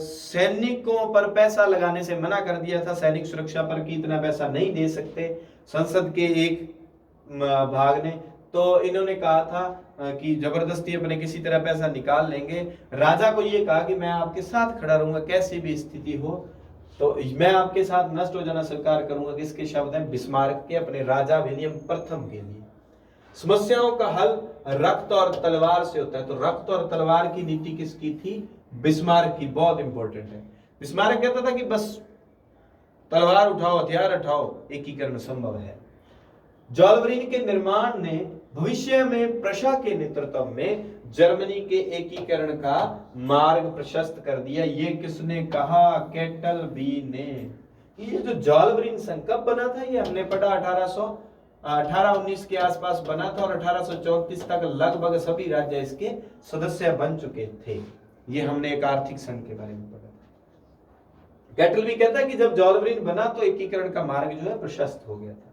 A: सैनिकों पर पैसा लगाने से मना कर दिया था, सैनिक सुरक्षा पर कि इतना पैसा नहीं दे सकते, संसद के एक भागने, तो इन्होंने कहा था कि जबरदस्ती अपने किसी तरह पैसा निकाल लेंगे। राजा को ये कहा कि मैं आपके साथ खड़ा रहूंगा कैसी भी स्थिति हो, तो मैं आपके साथ नष्ट हो जाना स्वीकार करूंगा। किसके शब्द हैं? बिस्मार्क के, अपने राजा विलियम प्रथम के लिए। समस्याओं का हल रक्त और तलवार से होता है, तो रक्त और तलवार की नीति किसकी थी? बिस्मार्क की। बहुत इंपॉर्टेंट है। बिस्मार्क कहता था कि बस तलवार उठाओ, हथियार उठाओ, एकीकरण संभव है। जॉलवरीन के निर्माण ने भविष्य में प्रशा के नेतृत्व में जर्मनी के एकीकरण का मार्ग प्रशस्त कर दिया। ये किसने कहा? कैटल बी ने। ये जो जॉलवरीन संघ कब बना था? ये हमने पढ़ा 1819 के आसपास बना था, और 1834 तक लगभग सभी राज्य इसके सदस्य बन चुके थे। ये हमने एक आर्थिक संघ के बारे में पढ़ा था। कैटल भी कहता है कि जब जॉलवरीन बना तो एकीकरण का मार्ग जो है प्रशस्त हो गया था।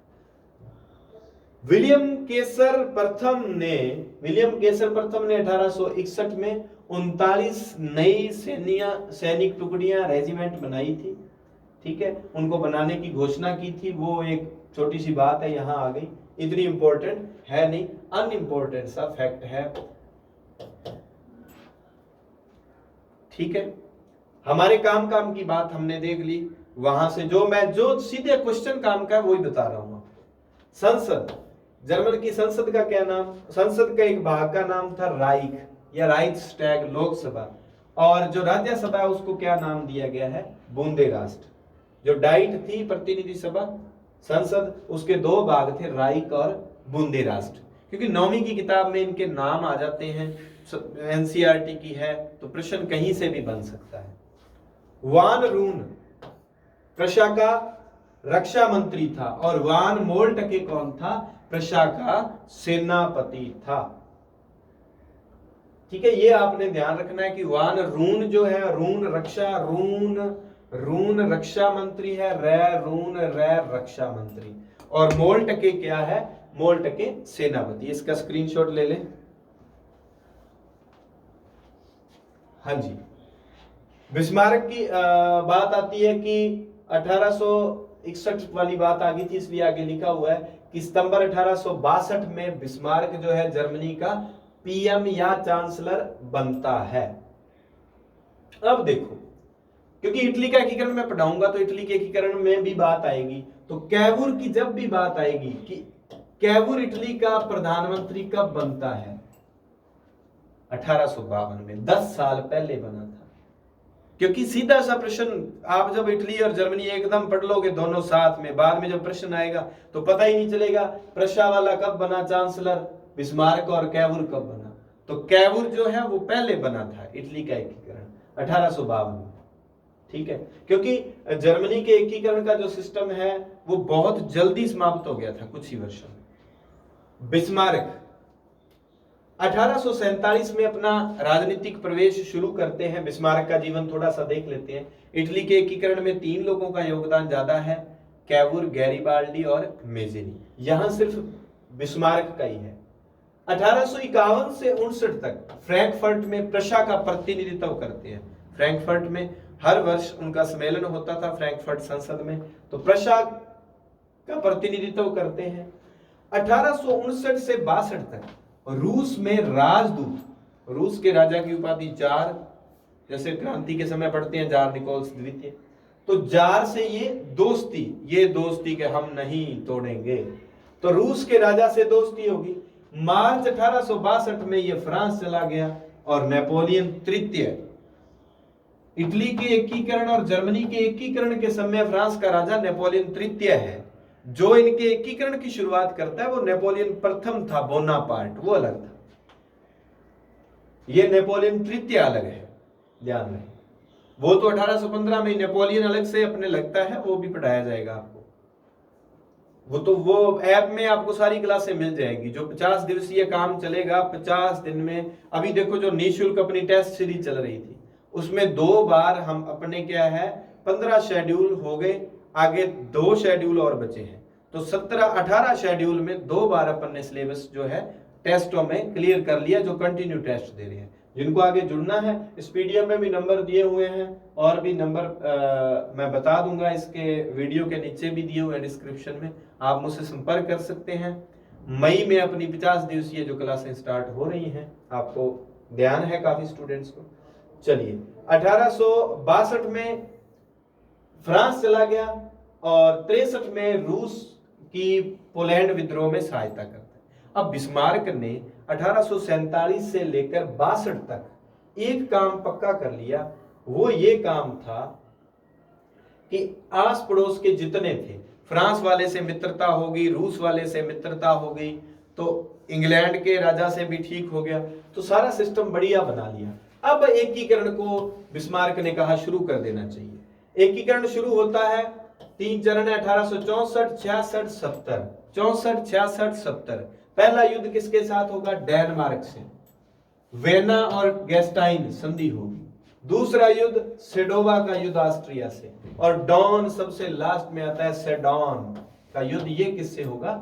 A: विलियम केसर प्रथम ने 1861 में 39 नई सैनिक टुकड़ियां, रेजिमेंट बनाई थी। ठीक है, उनको बनाने की घोषणा की थी। वो एक छोटी सी बात है, यहां आ गई, इतनी इंपॉर्टेंट है नहीं, अनइंपॉर्टेंट सा फैक्ट है। ठीक है, हमारे काम की बात हमने देख ली। वहां से जो सीधे क्वेश्चन काम का है वो ही बता रहा हूं। संसद, जर्मन की संसद का क्या नाम? संसद का एक भाग का नाम था राइख या राइक्सटैग, लोकसभा, और जो राज्यसभा है उसको क्या नाम दिया गया है? बूंदे राष्ट्र। जो डाइट थी, प्रतिनिधि सभा, संसद, उसके दो भाग थे, राइक और बूंदे राष्ट्र। क्योंकि 9वीं की किताब में इनके नाम आ जाते हैं, एनसीईआरटी की है, तो प्रश्न कहीं से भी बन सकता है। वान रून प्रशा का रक्षा मंत्री था, और वान मोल्टके कौन था? प्रशा का सेनापति था। ठीक है, ये आपने ध्यान रखना है कि वान रून जो है, रून रक्षा, रून रक्षा मंत्री है, रून रक्षा मंत्री, और मोल्टके क्या है? मोल्टके सेनापति। इसका स्क्रीनशॉट ले लें। हाँ जी, बिस्मार्क की बात आती है कि 1861 वाली बात आ गई थी, इसलिए आगे लिखा हुआ है कि सितंबर 1862 में बिस्मार्क जो है जर्मनी का पीएम या चांसलर बनता है। अब देखो, क्योंकि इटली का एकीकरण मैं पढ़ाऊंगा तो इटली के एकीकरण में भी बात आएगी, तो कैवुर की जब भी बात आएगी कि कैवुर इटली का प्रधानमंत्री कब बनता है? 1852 में, 10 साल पहले बना था। क्योंकि सीधा सा प्रश्न, आप जब इटली और जर्मनी एकदम पढ़ लोगे दोनों साथ में, बाद में जब प्रश्न आएगा तो पता ही नहीं चलेगा प्रशा वाला कब बना चांसलर, बिस्मार्क, और कैवुर कब बना। तो कैवुर जो है वो पहले बना था इटली का एकीकरण 1852 में। ठीक है, क्योंकि जर्मनी के एकीकरण का जो सिस्टम है वो बहुत जल्दी समाप्त हो गया था, कुछ ही वर्षों में। बिस्मार्क 1847 में अपना राजनीतिक प्रवेश शुरू करते हैं। बिस्मार्क का जीवन थोड़ा सा देख लेते हैं। इटली के एकीकरण में 3 लोगों का योगदान ज्यादा है, कैवुर, गैरिबाल्डी और मेज़ेनी। यहां सिर्फ बिस्मार्क का ही है। 1851 से 59 तक फ्रैंकफर्ट में प्रशा का प्रतिनिधित्व करते हैं। फ्रैंकफर्ट में हर वर्ष उनका सम्मेलन होता था, फ्रैंकफर्ट संसद में, तो प्रशा का प्रतिनिधित्व करते हैं। 1859 से 62 तक रूस में राजदूत, रूस के राजा की उपाधि जार, जैसे क्रांति के समय पढ़ते हैं जार निकोलस द्वितीय, तो जार से ये दोस्ती के हम नहीं तोड़ेंगे, तो रूस के राजा से दोस्ती होगी। मार्च 1862 में ये फ्रांस चला गया, और नेपोलियन तृतीय, इटली के एकीकरण और जर्मनी के एकीकरण के समय फ्रांस का राजा नेपोलियन तृतीय है। जो इनके एकीकरण की शुरुआत करता है वो नेपोलियन प्रथम था, बोनापार्ट, वो अलग था। ये नेपोलियन तृतीय अलग है, ध्यान रहे। वो तो 1815 में नेपोलियन अलग से अपने लगता है, वो भी पढ़ाया जाएगा आपको। वो ऐप में आपको सारी क्लासें मिल जाएगी। जो 50 दिवसीय काम चलेगा, 50 दिन में, अभी देखो जो निःशुल्क अपनी टेस्ट सीरीज चल रही थी उसमें 2 बार हम अपने क्या है 15 शेड्यूल हो गए, आगे 2 शेड्यूल और बचे हैं, तो 17-18 शेड्यूल में 2 बार अपन ने सिलेबस जो है टेस्टों में क्लियर कर लिया, जो कंटिन्यू टेस्ट दे रहे हैं। जिनको आगे जुड़ना है, इस पीडीएफ में भी नंबर दिए हुए हैं, और भी नंबर मैं बता दूंगा, इसके वीडियो के नीचे भी दिए हुए हैं डिस्क्रिप्शन में, आप मुझसे संपर्क कर सकते हैं।
B: मई में अपनी 50 दिवसीय जो क्लासें स्टार्ट हो रही हैं, आपको ध्यान है काफी स्टूडेंट्स को। चलिए 1862 में फ्रांस चला गया और 63 में रूस की पोलैंड विद्रोह में सहायता करता है। अब बिस्मार्क ने 1847 से लेकर 62 तक एक काम पक्का कर लिया, वो ये काम था कि आस पड़ोस के जितने थे, फ्रांस वाले से मित्रता होगी, रूस वाले से मित्रता हो गई, तो इंग्लैंड के राजा से भी ठीक हो गया, तो सारा सिस्टम बढ़िया बना लिया। अब एकीकरण को बिस्मार्क ने कहा शुरू कर देना चाहिए। एकीकरण शुरू होता है, 3 चरण है, 1864, 66, 70। 64, 66, 70। पहला युद्ध किसके साथ होगा? डेनमार्क से, वेना और गेस्टाइन संधि होगी। दूसरा युद्ध सेडोवा का युद्ध ऑस्ट्रिया से, और डॉन सबसे लास्ट में आता है, सेडॉन का युद्ध, ये किससे होगा?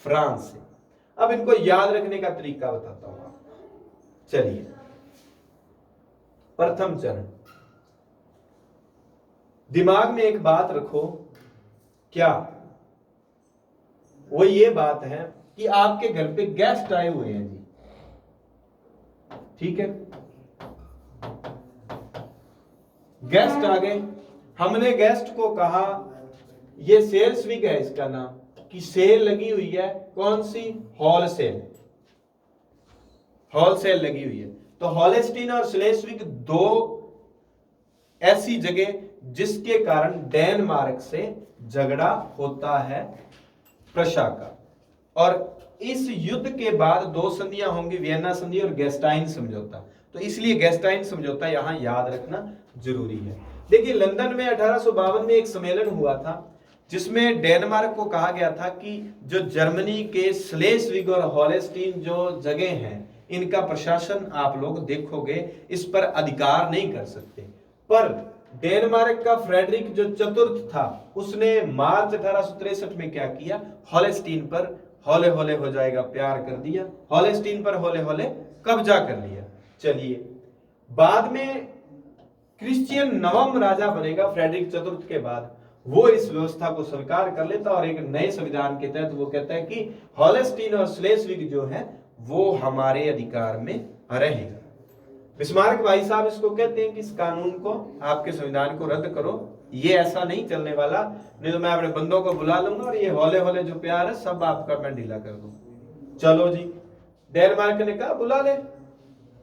B: फ्रांस से। अब इनको याद रखने का तरीका बताता हूं आपको। चलिए, प्रथम चरण, दिमाग में एक बात रखो, क्या? वो ये बात है कि आपके घर पे गेस्ट आए हुए हैं जी, ठीक है, गेस्ट आ गए, हमने गेस्ट को कहा, ये सेल्स वीक है इसका नाम, कि सेल लगी हुई है, कौन सी? होलसेल, होलसेल लगी हुई है। तो होलेस्टीन और स्लेस्विग दो ऐसी जगह जिसके कारण डेनमार्क से झगड़ा होता है प्रशा का, और इस युद्ध के बाद 2 संधियां होंगी, वियना संधि और गेस्टाइन समझौता। तो इसलिए गेस्टाइन समझौता यहां याद रखना जरूरी है। देखिए, लंदन में 1852 में एक सम्मेलन हुआ था जिसमें डेनमार्क को कहा गया था कि जो जर्मनी के स्लेस्विग और होलेस्टीन जो जगह हैं, इनका प्रशासन आप लोग देखोगे, इस पर अधिकार नहीं कर सकते। पर डेनमार्क का फ्रेडरिक जो चतुर्थ था, उसने मार्च 1863 में क्या किया? होलेस्टीन पर हौले हौले हो जाएगा प्यार कर दिया, होलेस्टीन पर हौले हौले कब्जा कर लिया। चलिए, बाद में क्रिश्चियन नवम राजा बनेगा फ्रेडरिक चतुर्थ के बाद, वो इस व्यवस्था को स्वीकार कर लेता और एक नए संविधान के तहत वो कहता है कि होलेस्टीन और स्लेस्विग जो है वो हमारे अधिकार में रहेगा। बिस्मार्क भाई साहब इसको कहते हैं कि इस कानून को, आपके संविधान को रद्द करो, ये ऐसा नहीं चलने वाला, नहीं तो मैं अपने बंदों को बुला लूंगा और ये हौले हौले जो प्यार है सब आपका मैं ढीला कर दूं। चलो जी, डेनमार्क ने कहा बुला ले,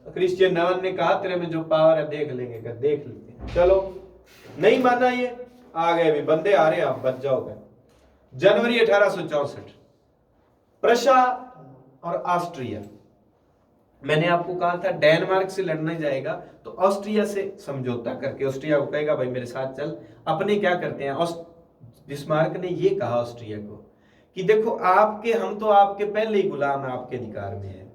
B: क्रिश्चियन नवन ने कहा तेरे में जो पावर है देख लेंगे, कर देख लेते हैं। चलो, नहीं माना, ये आ गए, भी बंदे आ रहे हैं, आप बच जाओगे। जनवरी 1864, प्रशा और ऑस्ट्रिया, मैंने आपको कहा था डेनमार्क से लड़ने जाएगा तो ऑस्ट्रिया से समझौता करके ऑस्ट्रिया को कहेगा भाई मेरे साथ चल। अपने क्या करते हैं, बिस्मार्क ने ये कहा ऑस्ट्रिया को कि देखो, आपके, हम तो आपके पहले ही गुलाम है, आपके अधिकार में है,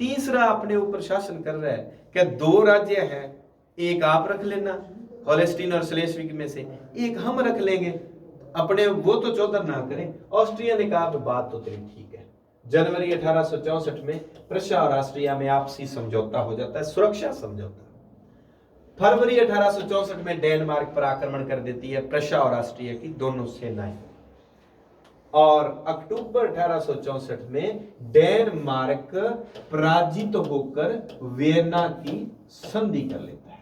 B: तीसरा अपने ऊपर शासन कर रहा है, क्या 2 राज्य हैं, एक आप रख लेना होलेस्टीन और स्लेस्विग में से, एक हम रख लेंगे अपने, वो तो चौधर ना करें। ऑस्ट्रिया ने कहा बात तो तेरी ठीक है। जनवरी 1864 में प्रशा और ऑस्ट्रिया में आपसी समझौता हो जाता है, सुरक्षा समझौता। फरवरी 1864 में डेनमार्क पर आक्रमण कर देती है प्रशा और ऑस्ट्रिया की दोनों सेनाएं, और अक्टूबर 1864 में डेनमार्क पराजित होकर वियना की संधि कर लेता है।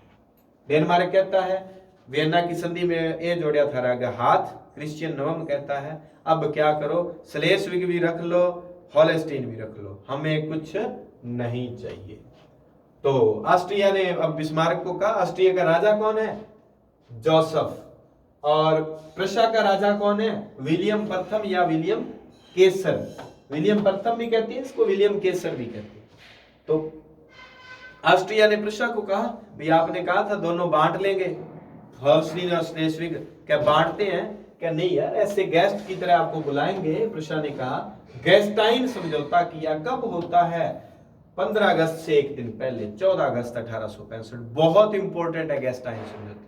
B: डेनमार्क कहता है वियना की संधि में ए जोड़िया था हाथ, क्रिश्चियन नवम कहता है अब क्या करो, स्लेस्विग भी रख लो, होलेस्टीन भी रख लो, हमें कुछ नहीं चाहिए। तो ऑस्ट्रिया ने अब बिस्मार्क को कहा, ऑस्ट्रिया का राजा कौन है? जोसेफ, और प्रशा का राजा कौन है? विलियम प्रथम या विलियम केसर, विलियम प्रथम भी कहती है इसको, विलियम केसर भी कहती है। तो ऑस्ट्रिया ने प्रशा को कहा भाई आपने कहा था दोनों बांट लेंगे, होलेस्टीन और स्लेस्विग, क्या बांटते हैं? क्या नहीं यार, ऐसे गेस्ट की तरह आपको बुलाएंगे। प्रशा ने कहा, गेस्टाइन समझौता किया, कब होता है? 15 अगस्त से एक दिन पहले, 14 अगस्त 1865। बहुत इंपॉर्टेंट है गेस्टाइन समझौता।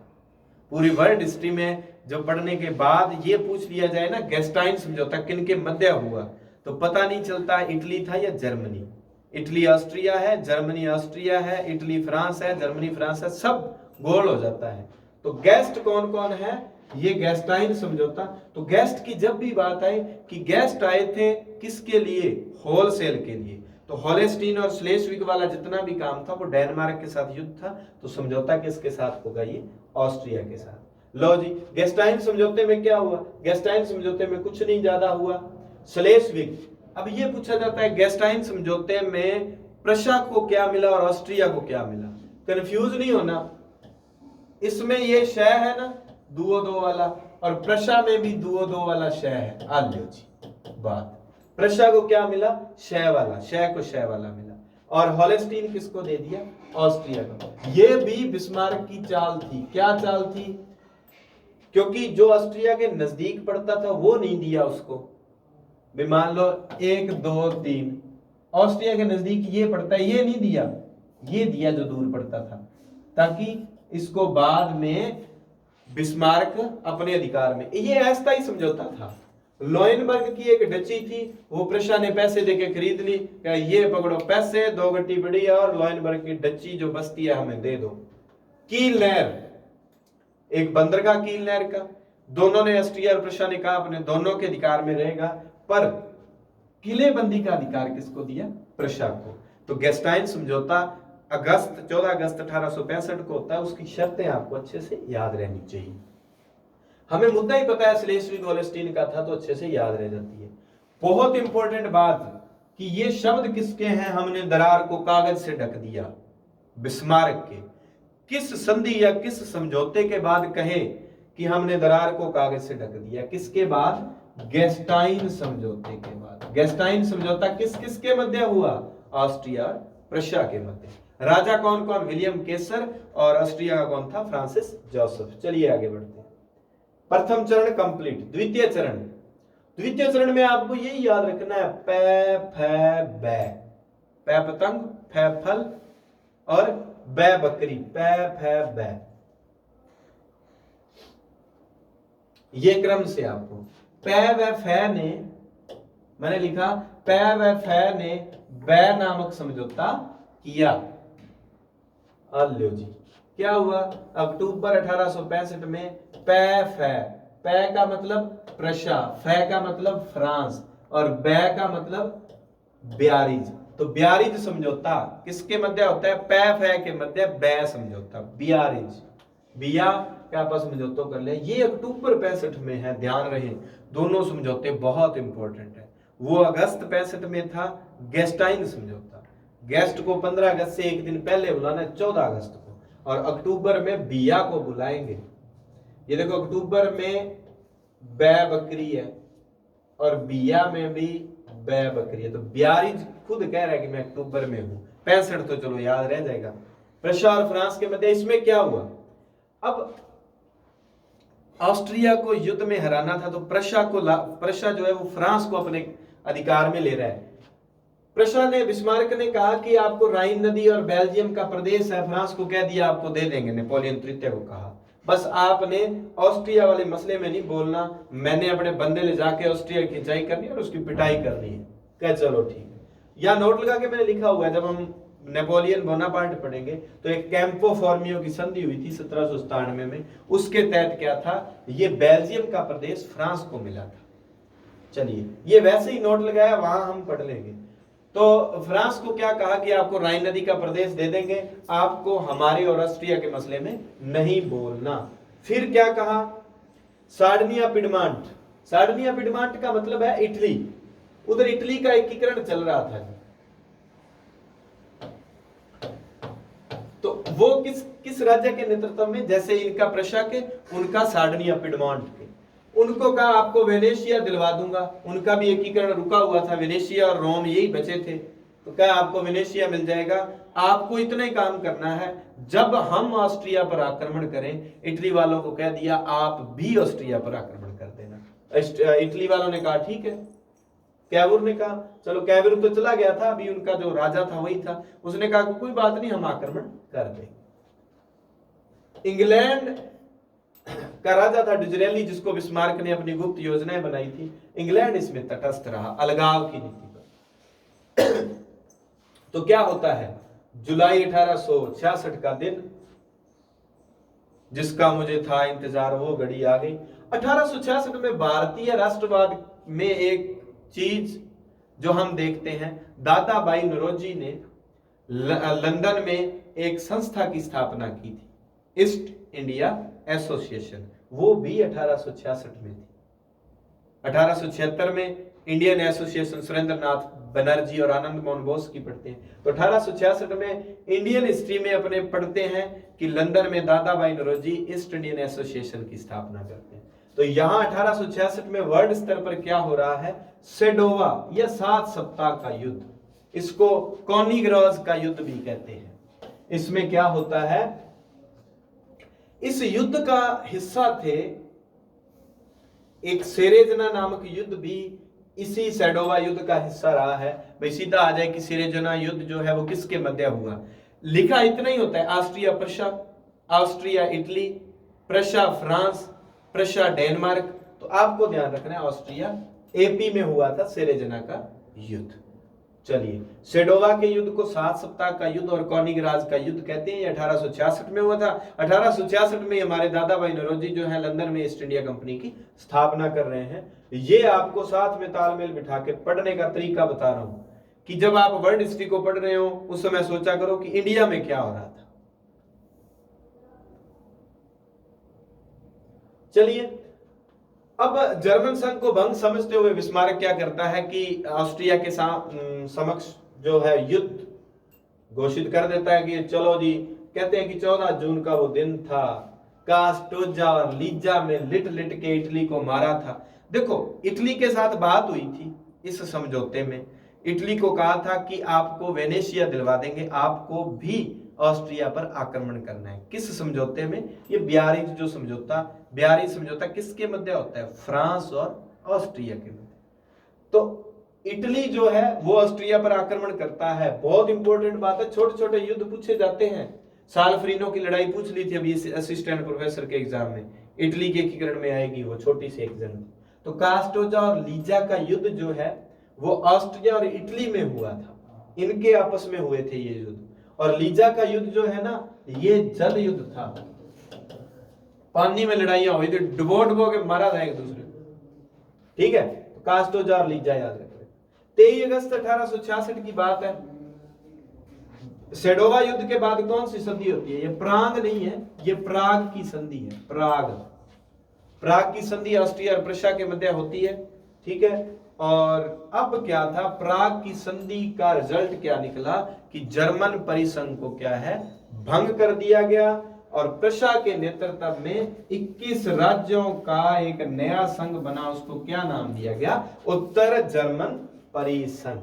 B: पूरी वर्ल्ड हिस्ट्री में जब पढ़ने के बाद ये पूछ लिया जाए ना गेस्टाइन समझौता किन के मध्य हुआ, तो पता नहीं चलता इटली था या जर्मनी। इटली ऑस्ट्रिया है, जर्मनी ऑस्ट्रिया है, इटली फ्रांस है, जर्मनी फ्रांस है, सब गोल हो जाता है। तो गेस्ट कौन कौन है, ये गेस्टाइन समझौता। तो गेस्ट की जब भी बात आए कि गेस्ट आए थे किसके लिए, होलसेल के लिए, तो होलेस्टीन और स्लेस्विग वाला जितना भी काम था वो डेनमार्क के साथ युद्ध था, तो समझौता किसके साथ होगा, ये ऑस्ट्रिया के साथ। लो जी, गेस्टाइन समझौते में क्या हुआ, गेस्टाइन समझौते में कुछ नहीं ज्यादा हुआ। स्लेस्विग, अब ये पूछा जाता है गेस्टाइन समझौते में प्रशा को क्या मिला और ऑस्ट्रिया को क्या मिला, कंफ्यूज नहीं होना। इसमें ये शय है ना दुओ दो वाला, और प्रशा में भी दुओ दो वाला शय है। आ लो जी बात, प्रशा को क्या मिला, शय वाला, शय को शय वाला मिला, और होलेस्टीन किसको दे दिया, ऑस्ट्रिया को। ये भी बिस्मार्क की चाल थी। क्या चाल थी, क्योंकि जो ऑस्ट्रिया के नजदीक पड़ता था वो नहीं दिया उसको। भी मान लो 1 2 3 ऑस्ट्रिया के नजदीक ये पड़ता है, ये नहीं दिया, ये दिया जो दूर पड़ता था, ताकि इसको बाद में बिस्मार्क अपने अधिकार में। ये ऐसा ही समझौता था। लोइनबर्ग की एक डची थी, वो प्रशा ने पैसे देके खरीद ली, ये पकड़ो पैसे, 2 गट्टी पड़ी है और लोइनबर्ग की डची जो बस्ती है हमें दे दो। कील नहर, एक बंदरगाह कील नहर का, दोनों ने, ऑस्ट्रिया और प्रशा ने कहा अपने दोनों के अधिकार में रहेगा, पर किलेबंदी का अधिकार किसको दिया, प्रशा को। तो गेस्टाइन समझौता 14 अगस्त 1865 को होता है। उसकी शर्तें आपको अच्छे से याद रहनी चाहिए। हमें मुद्दा ही पता है स्लेस्विग होलेस्टीन का था, तो अच्छे से याद रह जाती है। बहुत इंपॉर्टेंट बात कि ये शब्द किसके हैं, हमने दरार को कागज से ढक दिया, बिस्मार्क के। किस संधि या किस समझौते के बाद कहे कि हमने दरार को कागज से ढक दिया, किसके बाद, गेस्टाइन समझौते के बाद। गेस्टाइन समझौता किस किस के मध्य हुआ, ऑस्ट्रिया और प्रशा के मध्य। राजा कौन कौन, विलियम केसर, और ऑस्ट्रिया का कौन था, फ्रांसिस जोसेफ। चलिए आगे बढ़ते हैं। प्रथम चरण कंप्लीट। द्वितीय चरण, द्वितीय चरण में आपको यही याद रखना है, पै फै बै, पै पतंग, फै फल और बै बकरी, पै फै बै, ये क्रम से आपको। पै व फै ने, मैंने लिखा पै व फै ने बै नामक समझौता किया। लो जी, क्या हुआ, अक्टूबर 1865 में पै फै, पै का मतलब प्रशा, फै का मतलब फ्रांस, और बै का मतलब ब्यारिज। तो ब्यारिज समझौता किसके मध्य होता है, पै फै के मध्य बै समझौता, ब्यारिज, बिया के आपस समझौतों कर ले। ये अक्टूबर 65 में है, ध्यान रहे, दोनों समझौते बहुत इंपॉर्टेंट है। वो अगस्त 65 में था गेस्टाइन समझौता, गेस्ट को 15 अगस्त से एक दिन पहले बुलाना है, 14 अगस्त को, और अक्टूबर में बिया को बुलाएंगे। ये देखो अक्टूबर में बै बकरी है और बिया में भी बै बकरी है, तो ब्यारिज खुद कह रहा है कि मैं अक्टूबर में हूं। 65 तो चलो याद रह जाएगा। प्रशा और फ्रांस के मध्य इसमें क्या हुआ, अब ऑस्ट्रिया को युद्ध में हराना था, तो प्रशा जो है वो फ्रांस को अपने अधिकार में ले रहा है। प्रशा ने, बिस्मार्क ने कहा कि आपको राइन नदी और बेल्जियम का प्रदेश है, फ्रांस को कह दिया आपको दे देंगे, नेपोलियन तृतीय को कहा, बस आपने ऑस्ट्रिया वाले मसले में नहीं बोलना, मैंने अपने बंदे ले जाके ऑस्ट्रिया की खिंचाई करनी है और उसकी पिटाई करनी है। कह चलो ठीक है। या नोट लगा के मैंने लिखा हुआ है, जब हम नेपोलियन बोनापार्ट पढ़ेंगे तो एक कैंपो फॉर्मियो की संधि हुई थी 1797 में, उसके तहत क्या था, ये बेल्जियम का प्रदेश फ्रांस को मिला था। चलिए ये वैसे ही नोट लगाया, वहां हम पढ़ लेंगे। तो फ्रांस को क्या कहा कि आपको राइन नदी का प्रदेश दे देंगे, आपको हमारे और ऑस्ट्रिया के मसले में नहीं बोलना। फिर क्या कहा, सार्डिनिया पिडमांट, सार्डिनिया पिडमांट का मतलब है इटली, उधर इटली का एकीकरण चल रहा था। तो वो किस राज्य के नेतृत्व में, जैसे इनका प्रशा के, उनका सार्डिनिया पिडमांट के, उनको कहा आपको वेनेशिया दिलवा दूंगा, उनका भी एकीकरण रुका हुआ था, वेनेशिया और रोम यही बचे थे, तो क्या आपको वेनेशिया मिल जाएगा। आपको इतना ही काम करना है, जब हम ऑस्ट्रिया पर आक्रमण करें, इटली वालों को कह दिया आप भी ऑस्ट्रिया पर आक्रमण कर देना। इटली वालों ने कहा ठीक है। कैवूर ने कहा चलो, कैवूर तो चला गया था, अभी उनका जो राजा था वही था, उसने कहा कोई बात नहीं, हम आक्रमण कर देंगे। इंग्लैंड का राजा था डिजरेली, जिसको बिस्मार्क ने अपनी गुप्त योजनाएं बनाई थी। इंग्लैंड इसमें तटस्थ रहा, अलगाव की नीति पर। तो क्या होता है, जुलाई 1866 का दिन जिसका मुझे था इंतजार वो घड़ी आ गई। 1866 में भारतीय राष्ट्रवाद में एक चीज जो हम देखते हैं, दादा भाई नौरोजी ने लंदन में एक संस्था की स्थापना की थी, ईस्ट इंडिया एसोसिएशन, वो भी 1866 में थी। 1876 में इंडियन एसोसिएशन सुरेंद्र नाथ बनर्जी और आनंद मोहन बोस की पढ़ते हैं। तो 1866 में इंडियन हिस्ट्री में अपने पढ़ते हैं कि लंदन में दादा भाई नौरोजी ईस्ट इंडियन एसोसिएशन की स्थापना करते हैं। तो यहां 1866 में वर्ल्ड स्तर पर क्या हो रहा है, सेडोवा या 7 सप्ताह का युद्ध, इसको कॉनिग्राज का युद्ध भी कहते हैं। इसमें क्या होता है, इस युद्ध का हिस्सा थे एक सेरेजना नामक युद्ध भी इसी सेडोवा युद्ध का हिस्सा रहा है। भाई सीधा आ जाए कि सेरेजना युद्ध जो है वो किसके मध्य हुआ, लिखा इतना ही होता है, Austria Prussia, Austria Italy, Prussia France, Prussia Denmark. तो आपको ध्यान रखना है ऑस्ट्रिया एपी में हुआ था सेरेजना का युद्ध। चलिए, सेडोवा के युद्ध को 7 सप्ताह का युद्ध और कॉनिग्राज का युद्ध कहते हैं। 1866 में हुआ था। 1866 में हमारे दादा भाई नौरोजी जो है लंदन में ईस्ट इंडिया कंपनी की स्थापना कर रहे हैं। ये आपको साथ में तालमेल बिठा के पढ़ने का तरीका बता रहा हूं कि जब आप वर्ल्ड हिस्ट्री को पढ़ रहे हो उस समय सोचा करो कि इंडिया में क्या हो रहा था। चलिए, अब जर्मन संघ को भंग समझते हुए बिस्मार्क क्या करता है कि ऑस्ट्रिया के समक्ष जो है युद्ध घोषित कर देता है कि चलो जी, कहते हैं कि 14 जून का वो दिन था, कास्टोजा और लीजा में लिट लिट के इटली को मारा था। देखो, इटली के साथ बात हुई थी इस समझौते में। इटली को कहा था कि आपको वेनेशिया दिलवा देंगे, आपको भी ऑस्ट्रिया पर आक्रमण करना है। किस समझौते में, ये बियारिज जो समझौता, बियारिज समझौता किसके मध्य होता है, फ्रांस और ऑस्ट्रिया के मध्य। तो इटली जो है वो ऑस्ट्रिया पर आक्रमण करता है। बहुत इंपॉर्टेंट बात है, छोटे छोटे युद्ध पूछे जाते हैं। सालफरीनो की लड़ाई पूछ ली थी अभी असिस्टेंट प्रोफेसर के एग्जाम में, इटली के एकीकरण में आएगी वो छोटी सी एग्जाम। तो कास्टोजा और लीजा का युद्ध जो है वो ऑस्ट्रिया और इटली में हुआ था, इनके आपस में हुए थे ये युद्ध। और लीजा का युद्ध जो है ना, ये जल युद्ध था, पानी में लड़ाइयां हुई थी, डुबो के मारा था एक दूसरे को। ठीक है, तो कास्टोजा और लीजा याद रखें। 23 अगस्त 1866 की बात है। सेडोवा युद्ध के बाद कौन सी संधि होती है, ये प्राग नहीं है, ये प्राग की संधि है। प्राग की संधि ऑस्ट्रिया और प्रशा के मध्य होती है। ठीक है, और अब क्या था, प्राग की संधि का रिजल्ट क्या निकला कि जर्मन परिसंघ को क्या है, भंग कर दिया गया और प्रशा के नेतृत्व में 21 राज्यों का एक नया संघ बना। उसको क्या नाम दिया गया, उत्तर जर्मन परिसंघ।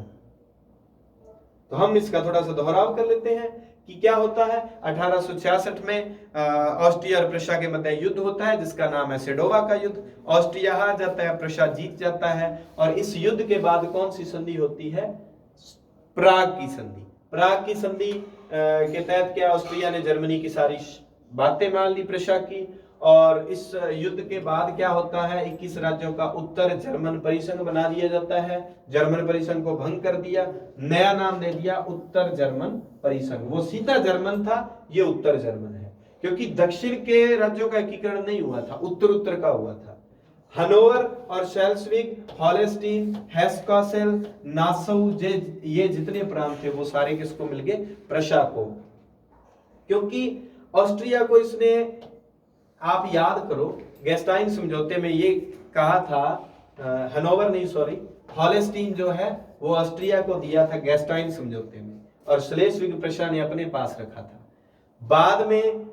B: तो हम इसका थोड़ा सा दोहराव कर लेते हैं कि क्या होता है। 1866 में ऑस्ट्रिया और प्रशा के मध्य युद्ध होता है जिसका नाम है सेडोवा का युद्ध। ऑस्ट्रिया हार जाता है, प्रशा जीत जाता है। और इस युद्ध के बाद कौन सी संधि होती है, प्राग की संधि। प्राग की संधि के तहत क्या, ऑस्ट्रिया ने जर्मनी की सारी बातें मान ली प्रशा की। और इस युद्ध के बाद क्या होता है, 21 राज्यों का उत्तर जर्मन परिसंघ बना दिया जाता है। जर्मन परिसंघ को भंग कर दिया, नया नाम दे दिया उत्तर जर्मन परिसंघ। वो सीधा जर्मन था, ये उत्तर जर्मन है, क्योंकि दक्षिण के राज्यों का एकीकरण नहीं हुआ था, उत्तर उत्तर का हुआ था। हनोवर और शेल्सविग, हॉलेस्टीन, हेस्कासेल, नासौ, ये जितने प्रांत थे वो सारे किसको मिल गए, प्रशा को। क्योंकि ऑस्ट्रिया को इसने, आप याद करो, गेस्टाइन समझौते में ये कहा था, हनोवर नहीं सॉरी, हॉलेस्टीन जो है वो ऑस्ट्रिया को दिया था गेस्टाइन समझौते में, और श्लेस्विग प्रशा ने अपने पास रखा था। बाद में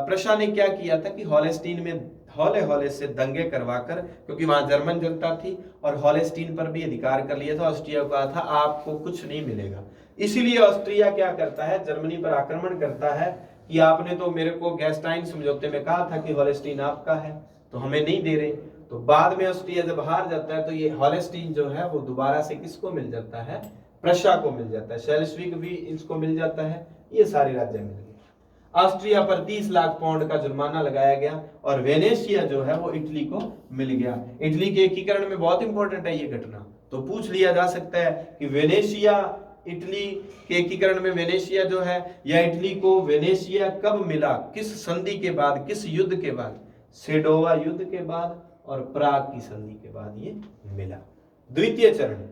B: प्रशा ने क्या किया था कि हॉलेस्टीन में हौले से दंगे करवाकर, क्योंकि वहां जर्मन जनता थी और हॉलेस्टीन पर भी अधिकार कर लिया था। ऑस्ट्रिया को कहा था आपको कुछ नहीं मिलेगा। इसीलिए ऑस्ट्रिया क्या करता है, जर्मनी पर आक्रमण करता है कि आपने तो मेरे को गेस्टाइन समझौते में कहा था कि हॉलेस्टीन आपका है, तो हमें नहीं दे रहे। तो बाद में ऑस्ट्रिया जब हार जाता है तो ये हॉलेस्टीन जो है वो दोबारा से किसको मिल जाता है, प्रशा को मिल जाता है। शेल्सविग भी इसको मिल जाता है, ये सारे राज्य मिल गए। ऑस्ट्रिया पर 30 लाख पाउंड का जुर्माना लगाया गया और वेनेशिया जो है वो इटली को मिल गया। इटली के एकीकरण में बहुत इंपॉर्टेंट है ये घटना, तो पूछ लिया जा सकता है कि वेनेशिया इटली के एकीकरण में वेनेशिया जो है, या इटली को वेनेशिया कब मिला, किस संधि के बाद, किस युद्ध के बाद? सेडोवा युद्ध के बाद और प्राग की संधि के बाद ये मिला। द्वितीय चरण,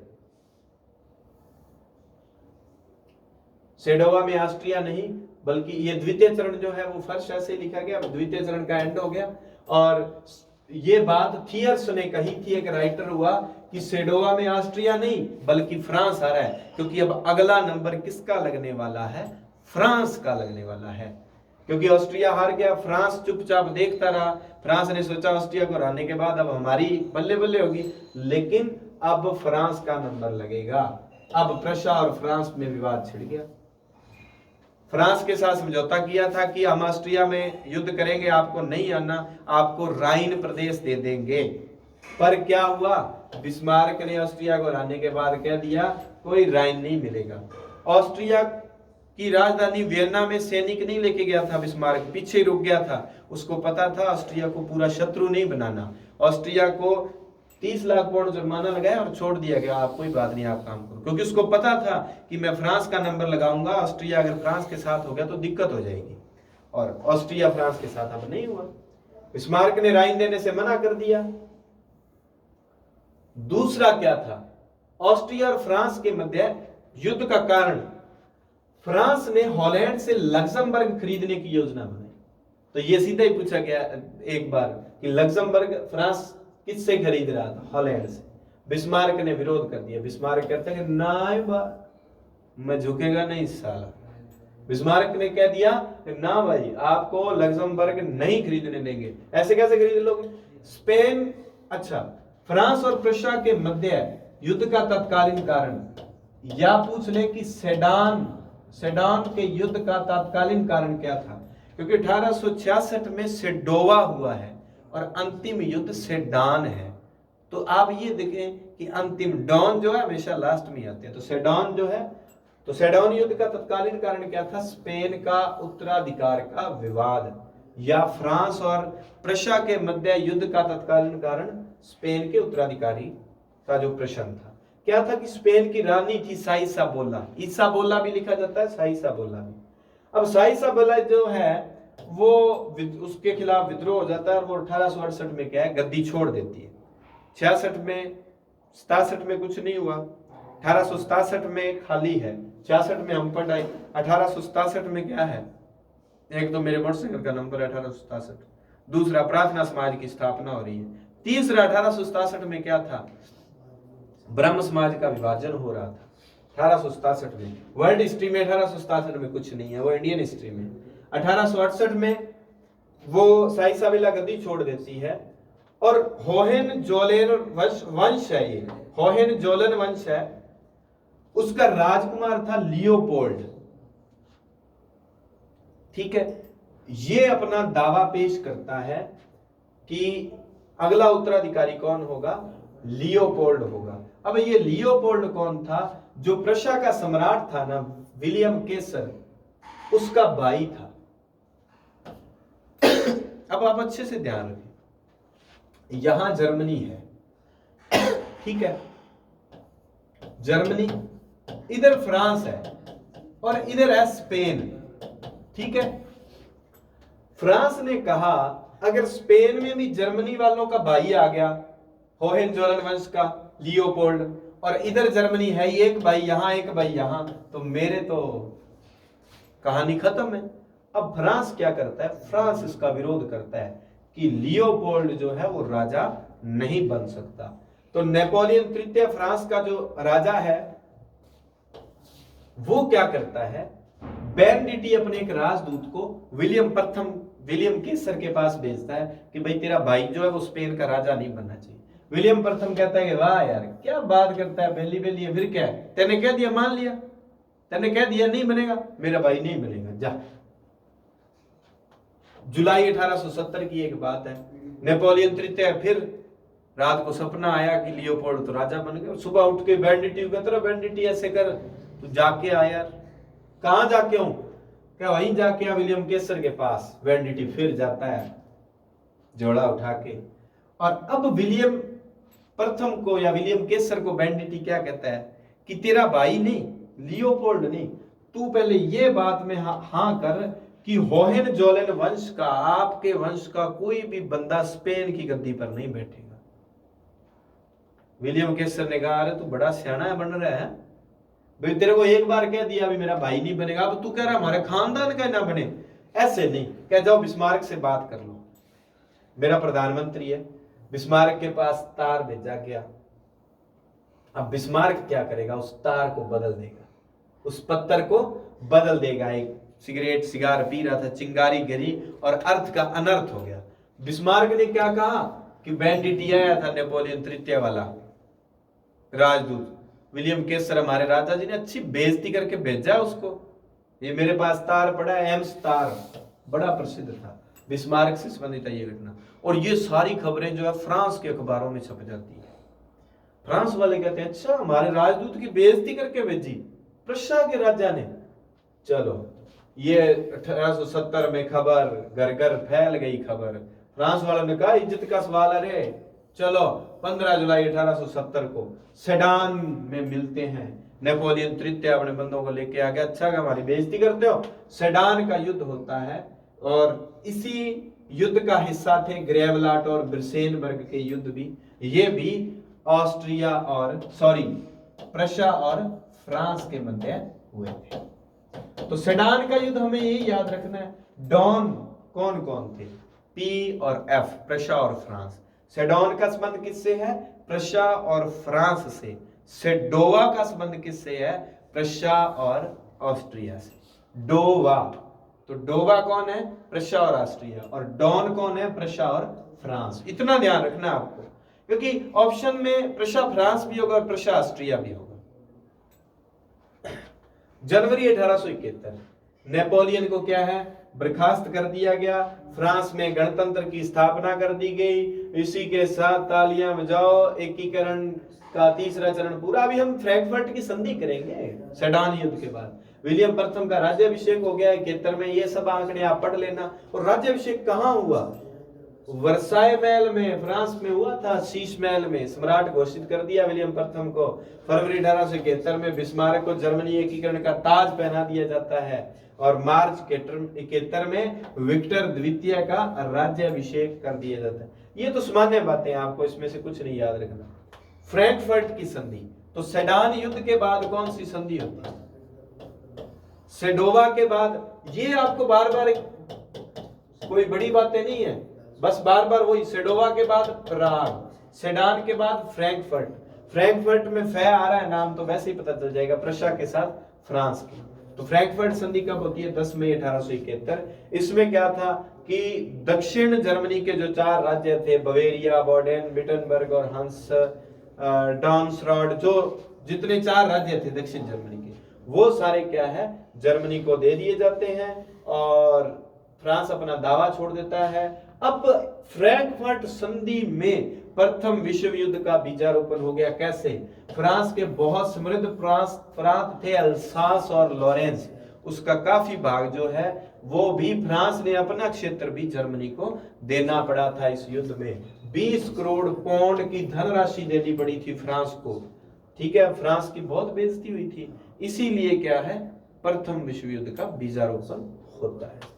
B: सेडोवा में ऑस्ट्रिया नहीं, बल्कि ये द्वितीय चरण जो है वो फर्स्ट ऐसे लिखा गया, द्वितीय चरण का एंड हो गया। और ये बात थियर्स ने कही थी, एक राइटर हुआ, कि सेडोवा में ऑस्ट्रिया नहीं बल्कि फ्रांस आ रहा है, क्योंकि अब अगला नंबर किसका लगने वाला है? फ्रांस का लगने वाला है। क्योंकि ऑस्ट्रिया हार गया, फ्रांस चुपचाप देखता रहा। फ्रांस ने सोचा ऑस्ट्रिया को हराने के बाद अब हमारी बल्ले बल्ले होगी, लेकिन अब फ्रांस का नंबर लगेगा। अब प्रशा और फ्रांस में विवाद छिड़ गया। फ्रांस के साथ समझौता किया था कि हम ऑस्ट्रिया में युद्ध करेंगे, आपको नहीं आना, आपको राइन प्रदेश दे देंगे। पर क्या हुआ? बिस्मार्क ने ऑस्ट्रिया को हराने के बाद कह दिया कोई राइन नहीं मिलेगा। ऑस्ट्रिया की राजधानी वियना में सैनिक नहीं लेके गया था बिस्मार्क, पीछे रुक गया था। उसको पता था ऑस्ट्रिया को पूरा शत्रु नहीं बनाना। ऑस्ट्रिया को 30 लाख पाउंड जुर्माना लगाया और छोड़ दिया गया, आप कोई बात नहीं, आप काम करो, क्योंकि उसको पता था कि मैं फ्रांस का नंबर लगाऊंगा, ऑस्ट्रिया अगर फ्रांस के साथ हो गया तो दिक्कत हो जाएगी। और ऑस्ट्रिया फ्रांस के साथ अब नहीं हुआ, बिस्मार्क ने राइन देने से मना कर दिया। दूसरा क्या था? ऑस्ट्रिया और फ्रांस के मध्य युद्ध का कारण, फ्रांस ने हॉलैंड से लग्जमबर्ग खरीदने की योजना बनाई। तो ये सीधा ही पूछा गया एक बार कि लग्जमबर्ग फ्रांस किससे खरीद रहा था? हॉलैंड से। बिस्मार्क ने विरोध कर दिया। बिस्मार्क कहता है कि ना, मैं झुकेगा नहीं साला। बिस्मार्क ने कह दिया कि ना भाई, आपको लग्जमबर्ग नहीं खरीदने देंगे। ऐसे कैसे खरीद लोगे? स्पेन, अच्छा, फ्रांस और प्रशा के मध्य युद्ध का तत्कालीन कारण, या पूछ ले कि सेडान के युद्ध का तत्कालीन कारण क्या था? क्योंकि 1866 में सेडोवा हुआ है और अंतिम युद्ध सेडान है। तो आप ये देखें कि अंतिम, डॉन जो है हमेशा लास्ट में आते हैं, तो सेडान जो है, तो सेडान युद्ध का तत्कालीन कारण क्या था? स्पेन का उत्तराधिकार का विवाद। या फ्रांस और प्रशा के मध्य युद्ध का तत्कालीन कारण स्पेन के उत्तराधिकारी का जो प्रश्न था, क्या था कि स्पेन की रानी थी साइसाबोला, इसाबोला भी लिखा जाता है, साइसाबोला भी। अब साइसाबोला जो है वो उसके खिलाफ विद्रोह हो जाता है और वो 1868 में क्या है, गद्दी छोड़ देती है। 66 में, 67 में कुछ नहीं हुआ, 1867 में खाली है, 66 में हम पढ़ आए। 1867 में क्या है? एक तो मेरे मोटरसाइकिल का नंबर है 1867, दूसरा प्रार्थना समाज की स्थापना हो रही है, तीसरा 1867 में क्या था? ब्रह्म समाज का विभाजन हो रहा था 1867 में। वर्ल्ड हिस्ट्री में 1867 में कुछ नहीं है, वो इंडियन हिस्ट्री में। 1868 में वो साइसाबेला गद्दी छोड़ देती है और होहेनजोलेन वंश है, ये होहेनजोलन वंश है, उसका राजकुमार था लियोपोल्ड। ठीक है, ये अपना दावा पेश करता है कि अगला उत्तराधिकारी कौन होगा? लियोपोल्ड होगा। अब ये लियोपोल्ड कौन था? जो प्रशा का सम्राट था ना, विलियम केसर, उसका भाई था। अब आप अच्छे से ध्यान रखें, यहां जर्मनी है, ठीक है, जर्मनी, इधर फ्रांस है और इधर है स्पेन, ठीक है। फ्रांस ने कहा अगर स्पेन में भी जर्मनी वालों का भाई आ गया, होहेनजोलन वंश का लियोपोल्ड, और इधर जर्मनी है, एक भाई यहां एक भाई यहां, तो मेरे तो कहानी खत्म है। अब फ्रांस क्या करता है? फ्रांस इसका विरोध करता है कि लियोपोल्ड जो है वो राजा नहीं बन सकता। तो नेपोलियन तृतीय फ्रांस का जो राजा है वो क्या करता है? बेरनिटी अपने एक राजदूत को विलियम केसर के पास भेजता है कि भाई तेरा भाई जो है वो स्पेन का राजा नहीं बनना चाहिए। विलियम प्रथम कहता है कि वाह यार क्या बात करता है, बेली बेली है, फिर क्या है, तेने कह दिया मान लिया, तेने कह दिया नहीं बनेगा, मेरा भाई नहीं बनेगा, जा। जुलाई 1870 की एक बात है, नेपोलियन तृतीय फिर रात को सपना आया कि लियोपोल्ड तो राजा बन गया। सुबह उठ के बेरनिटी को कहता, बेरनिटी ऐसे कर, तू जाके आ यार। कहां जाके हूं? क्या वहीं जाके आ विलियम केसर के पास। बेरनिटी फिर जाता है जोड़ा उठा के, और अब विलियम प्रथम को या विलियम केसर को बेरनिटी क्या कहता है कि तेरा भाई नहीं, लियोपोल्ड नहीं, तू पहले ये बात में हाँ कर कि होहेन-जोलन वंश का, आपके वंश का कोई भी बंदा स्पेन की गद्दी पर नहीं बैठेगा। विलियम केसर ने कहा अरे तू बड़ा सियाना बन रहा है भाई, तेरे को एक बार कह दिया अभी मेरा भाई नहीं बनेगा, अब तू कह रहा हमारे खानदान का ना बने। ऐसे नहीं, कह जाओ बिस्मार्क से बात कर लो, मेरा प्रधानमंत्री है। बिस्मार्क के पास तार भेजा गया। अब बिस्मार्क क्या करेगा, उस तार को बदल देगा, उस पत्थर को बदल देगा। एक सिगरेट सिगार पी रहा था, चिंगारी गिरी और अर्थ का अनर्थ हो गया। बिस्मार्क ने क्या कहा कि बैंडिटी आया था नेपोलियन तृतीय वाला राजदूत, विलियम केसर हमारे राजा जी ने अच्छी बेइज्जती करके भेजा उसको, ये मेरे पास तार पड़ा है, एम्स तार बड़ा प्रसिद्ध था। बिस्मार्क से संबंधित है ये घटना, और ये सारी खबरें जो है फ्रांस के अखबारों में छप जाती है। फ्रांस वाले कहते हैं अच्छा हमारे राजदूत की बेइज्जती करके भेजी प्रशा के राजा ने। चलो ये 1870 में खबर घर घर फैल गई खबर। फ्रांस वालों ने कहा इज्जत का सवाल, अरे चलो 15 जुलाई 1870 को सेडान में मिलते हैं। नेपोलियन तृतीय अपने बंदों को लेके आ गया, अच्छा का हमारी बेइज्जती करते हो। सेडान का युद्ध होता है और इसी युद्ध का हिस्सा थे ग्रेवलाट और ब्रिसेनबर्ग के युद्ध भी। ये भी ऑस्ट्रिया और प्रशा और फ्रांस के मध्य हुए थे। तो सेडान का युद्ध हमें ये याद रखना है। डॉन कौन कौन थे, पी और एफ, प्रशा और फ्रांस। सेडोन का संबंध किससे है, प्रशा और फ्रांस से। सेडोवा का संबंध किससे है, प्रशा और ऑस्ट्रिया से। डोवा, तो डोवा कौन है, प्रशा और ऑस्ट्रिया, और डॉन कौन है, प्रशा और फ्रांस। इतना ध्यान रखना आपको, क्योंकि ऑप्शन में प्रशा फ्रांस भी होगा और प्रशा ऑस्ट्रिया भी होगा। जनवरी 1871 नेपोलियन को क्या है, बर्खास्त कर दिया गया। फ्रांस में गणतंत्र की स्थापना कर दी गई। इसी के साथ तालियां बजाओ, एकीकरण का तीसरा चरण पूरा। अभी हम फ्रैंकफर्ट की संधि करेंगे सेडान युद्ध के बाद। विलियम प्रथम का राज्याभिषेक हो गया 71 में, ये सब आंकड़े आप पढ़ लेना। और राज्याभिषेक कहाँ हुआ, वर्साई महल में फ्रांस में हुआ था। शीश महल में सम्राट घोषित कर दिया विलियम प्रथम को। फरवरी 1871 में बिस्मार्क को जर्मनी एकीकरण का ताज पहना दिया जाता है और मार्च 71 में विक्टर द्वितीय का राज्याभिषेक कर दिया जाता है। ये तो सामान्य बातें, आपको इसमें से कुछ नहीं याद रखना। फ्रैंकफर्ट की संधि, तो सेडान युद्ध के बाद कौन सी संधि होती है, सेडोवा के बाद। ये आपको बार बार कोई बड़ी बातें नहीं है, बस बार बार वही। सेडोवा के बाद प्राग, सेडान के बाद फ्रैंकफर्ट। फ्रैंकफर्ट में फै आ रहा है नाम तो वैसे ही पता चल जाएगा, प्रशा के साथ फ्रांस की। तो फ्रैंकफर्ट संधि कब होती है, 10 मई 1871। इसमें क्या था कि दक्षिण जर्मनी के जो 4 राज्य थे, बवेरिया, बॉडेन, विटनबर्ग और हंस डार्मस्ट्राड, जो जितने 4 राज्य थे दक्षिण जर्मनी के, वो सारे क्या है, जर्मनी को दे दिए जाते हैं और फ्रांस अपना दावा छोड़ देता है। अब फ्रैंकफर्ट संधि में प्रथम विश्व युद्ध का बीजारोपण हो गया। कैसे, फ्रांस के बहुत समृद्ध प्रांत थे अल्सास और लॉरेंस, उसका काफी भाग जो है वो भी फ्रांस ने अपना क्षेत्र भी जर्मनी को देना पड़ा था। इस युद्ध में 20 करोड़ पाउंड की धनराशि देनी पड़ी थी फ्रांस को। ठीक है, फ्रांस की बहुत बेइज्जती हुई थी, इसीलिए क्या है, प्रथम विश्व युद्ध का बीजारोपण होता है।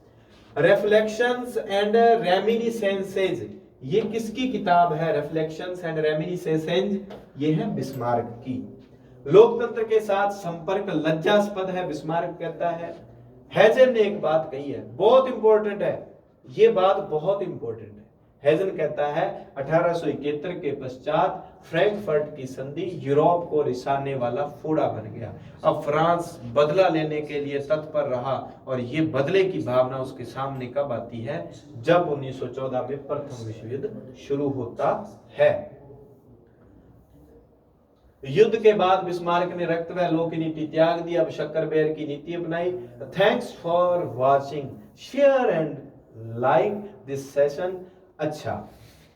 B: रिफ्लेक्शंस एंड रेमिनिसेंसेज, ये किसकी किताब है, रिफ्लेक्शंस एंड रेमिनिसेंसेज, ये है बिस्मार्क की। लोकतंत्र के साथ संपर्क लज्जास्पद है, बिस्मार्क कहता है। हेजन ने एक बात कही है, बहुत इंपॉर्टेंट है, ये बात बहुत इंपॉर्टेंट है। हेजन कहता है 1871 के पश्चात फ्रैंकफर्ट की संधि यूरोप को रिसाने वाला फोड़ा बन गया। अब फ्रांस बदला लेने के लिए तत्पर रहा और ये बदले की भावना उसके सामने कब आती है, जब 1914 में प्रथम विश्व युद्ध शुरू होता है। युद्ध के बाद बिस्मार्क ने रक्त व लोह की नीति त्याग दी, अब शक्करबेर की नीति अपनाई। Thanks for watching, share and like this session. अच्छा,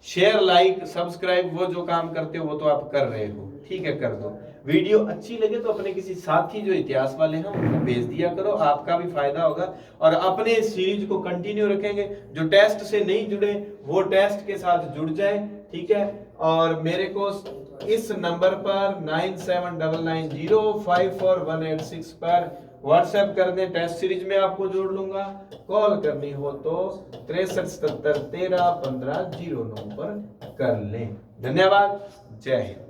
B: शेयर लाइक सब्सक्राइब वो जो काम करते हो वो तो आप कर रहे हो।
A: ठीक है कर दो। वीडियो अच्छी लगे तो अपने किसी साथी जो इतिहास वाले हैं उनको भेज दिया करो, आपका भी फायदा होगा। और अपने इस सीरीज को कंटिन्यू रखेंगे, जो टेस्ट से नहीं जुड़े वो टेस्ट के साथ जुड़ जाए, ठीक है। और मेरे को इस नंबर पर 9799054186 पर व्हाट्सएप कर दें, टेस्ट सीरीज में आपको जोड़ लूंगा। कॉल करनी हो तो 6377131509 पर कर लें। धन्यवाद, जय हिंद।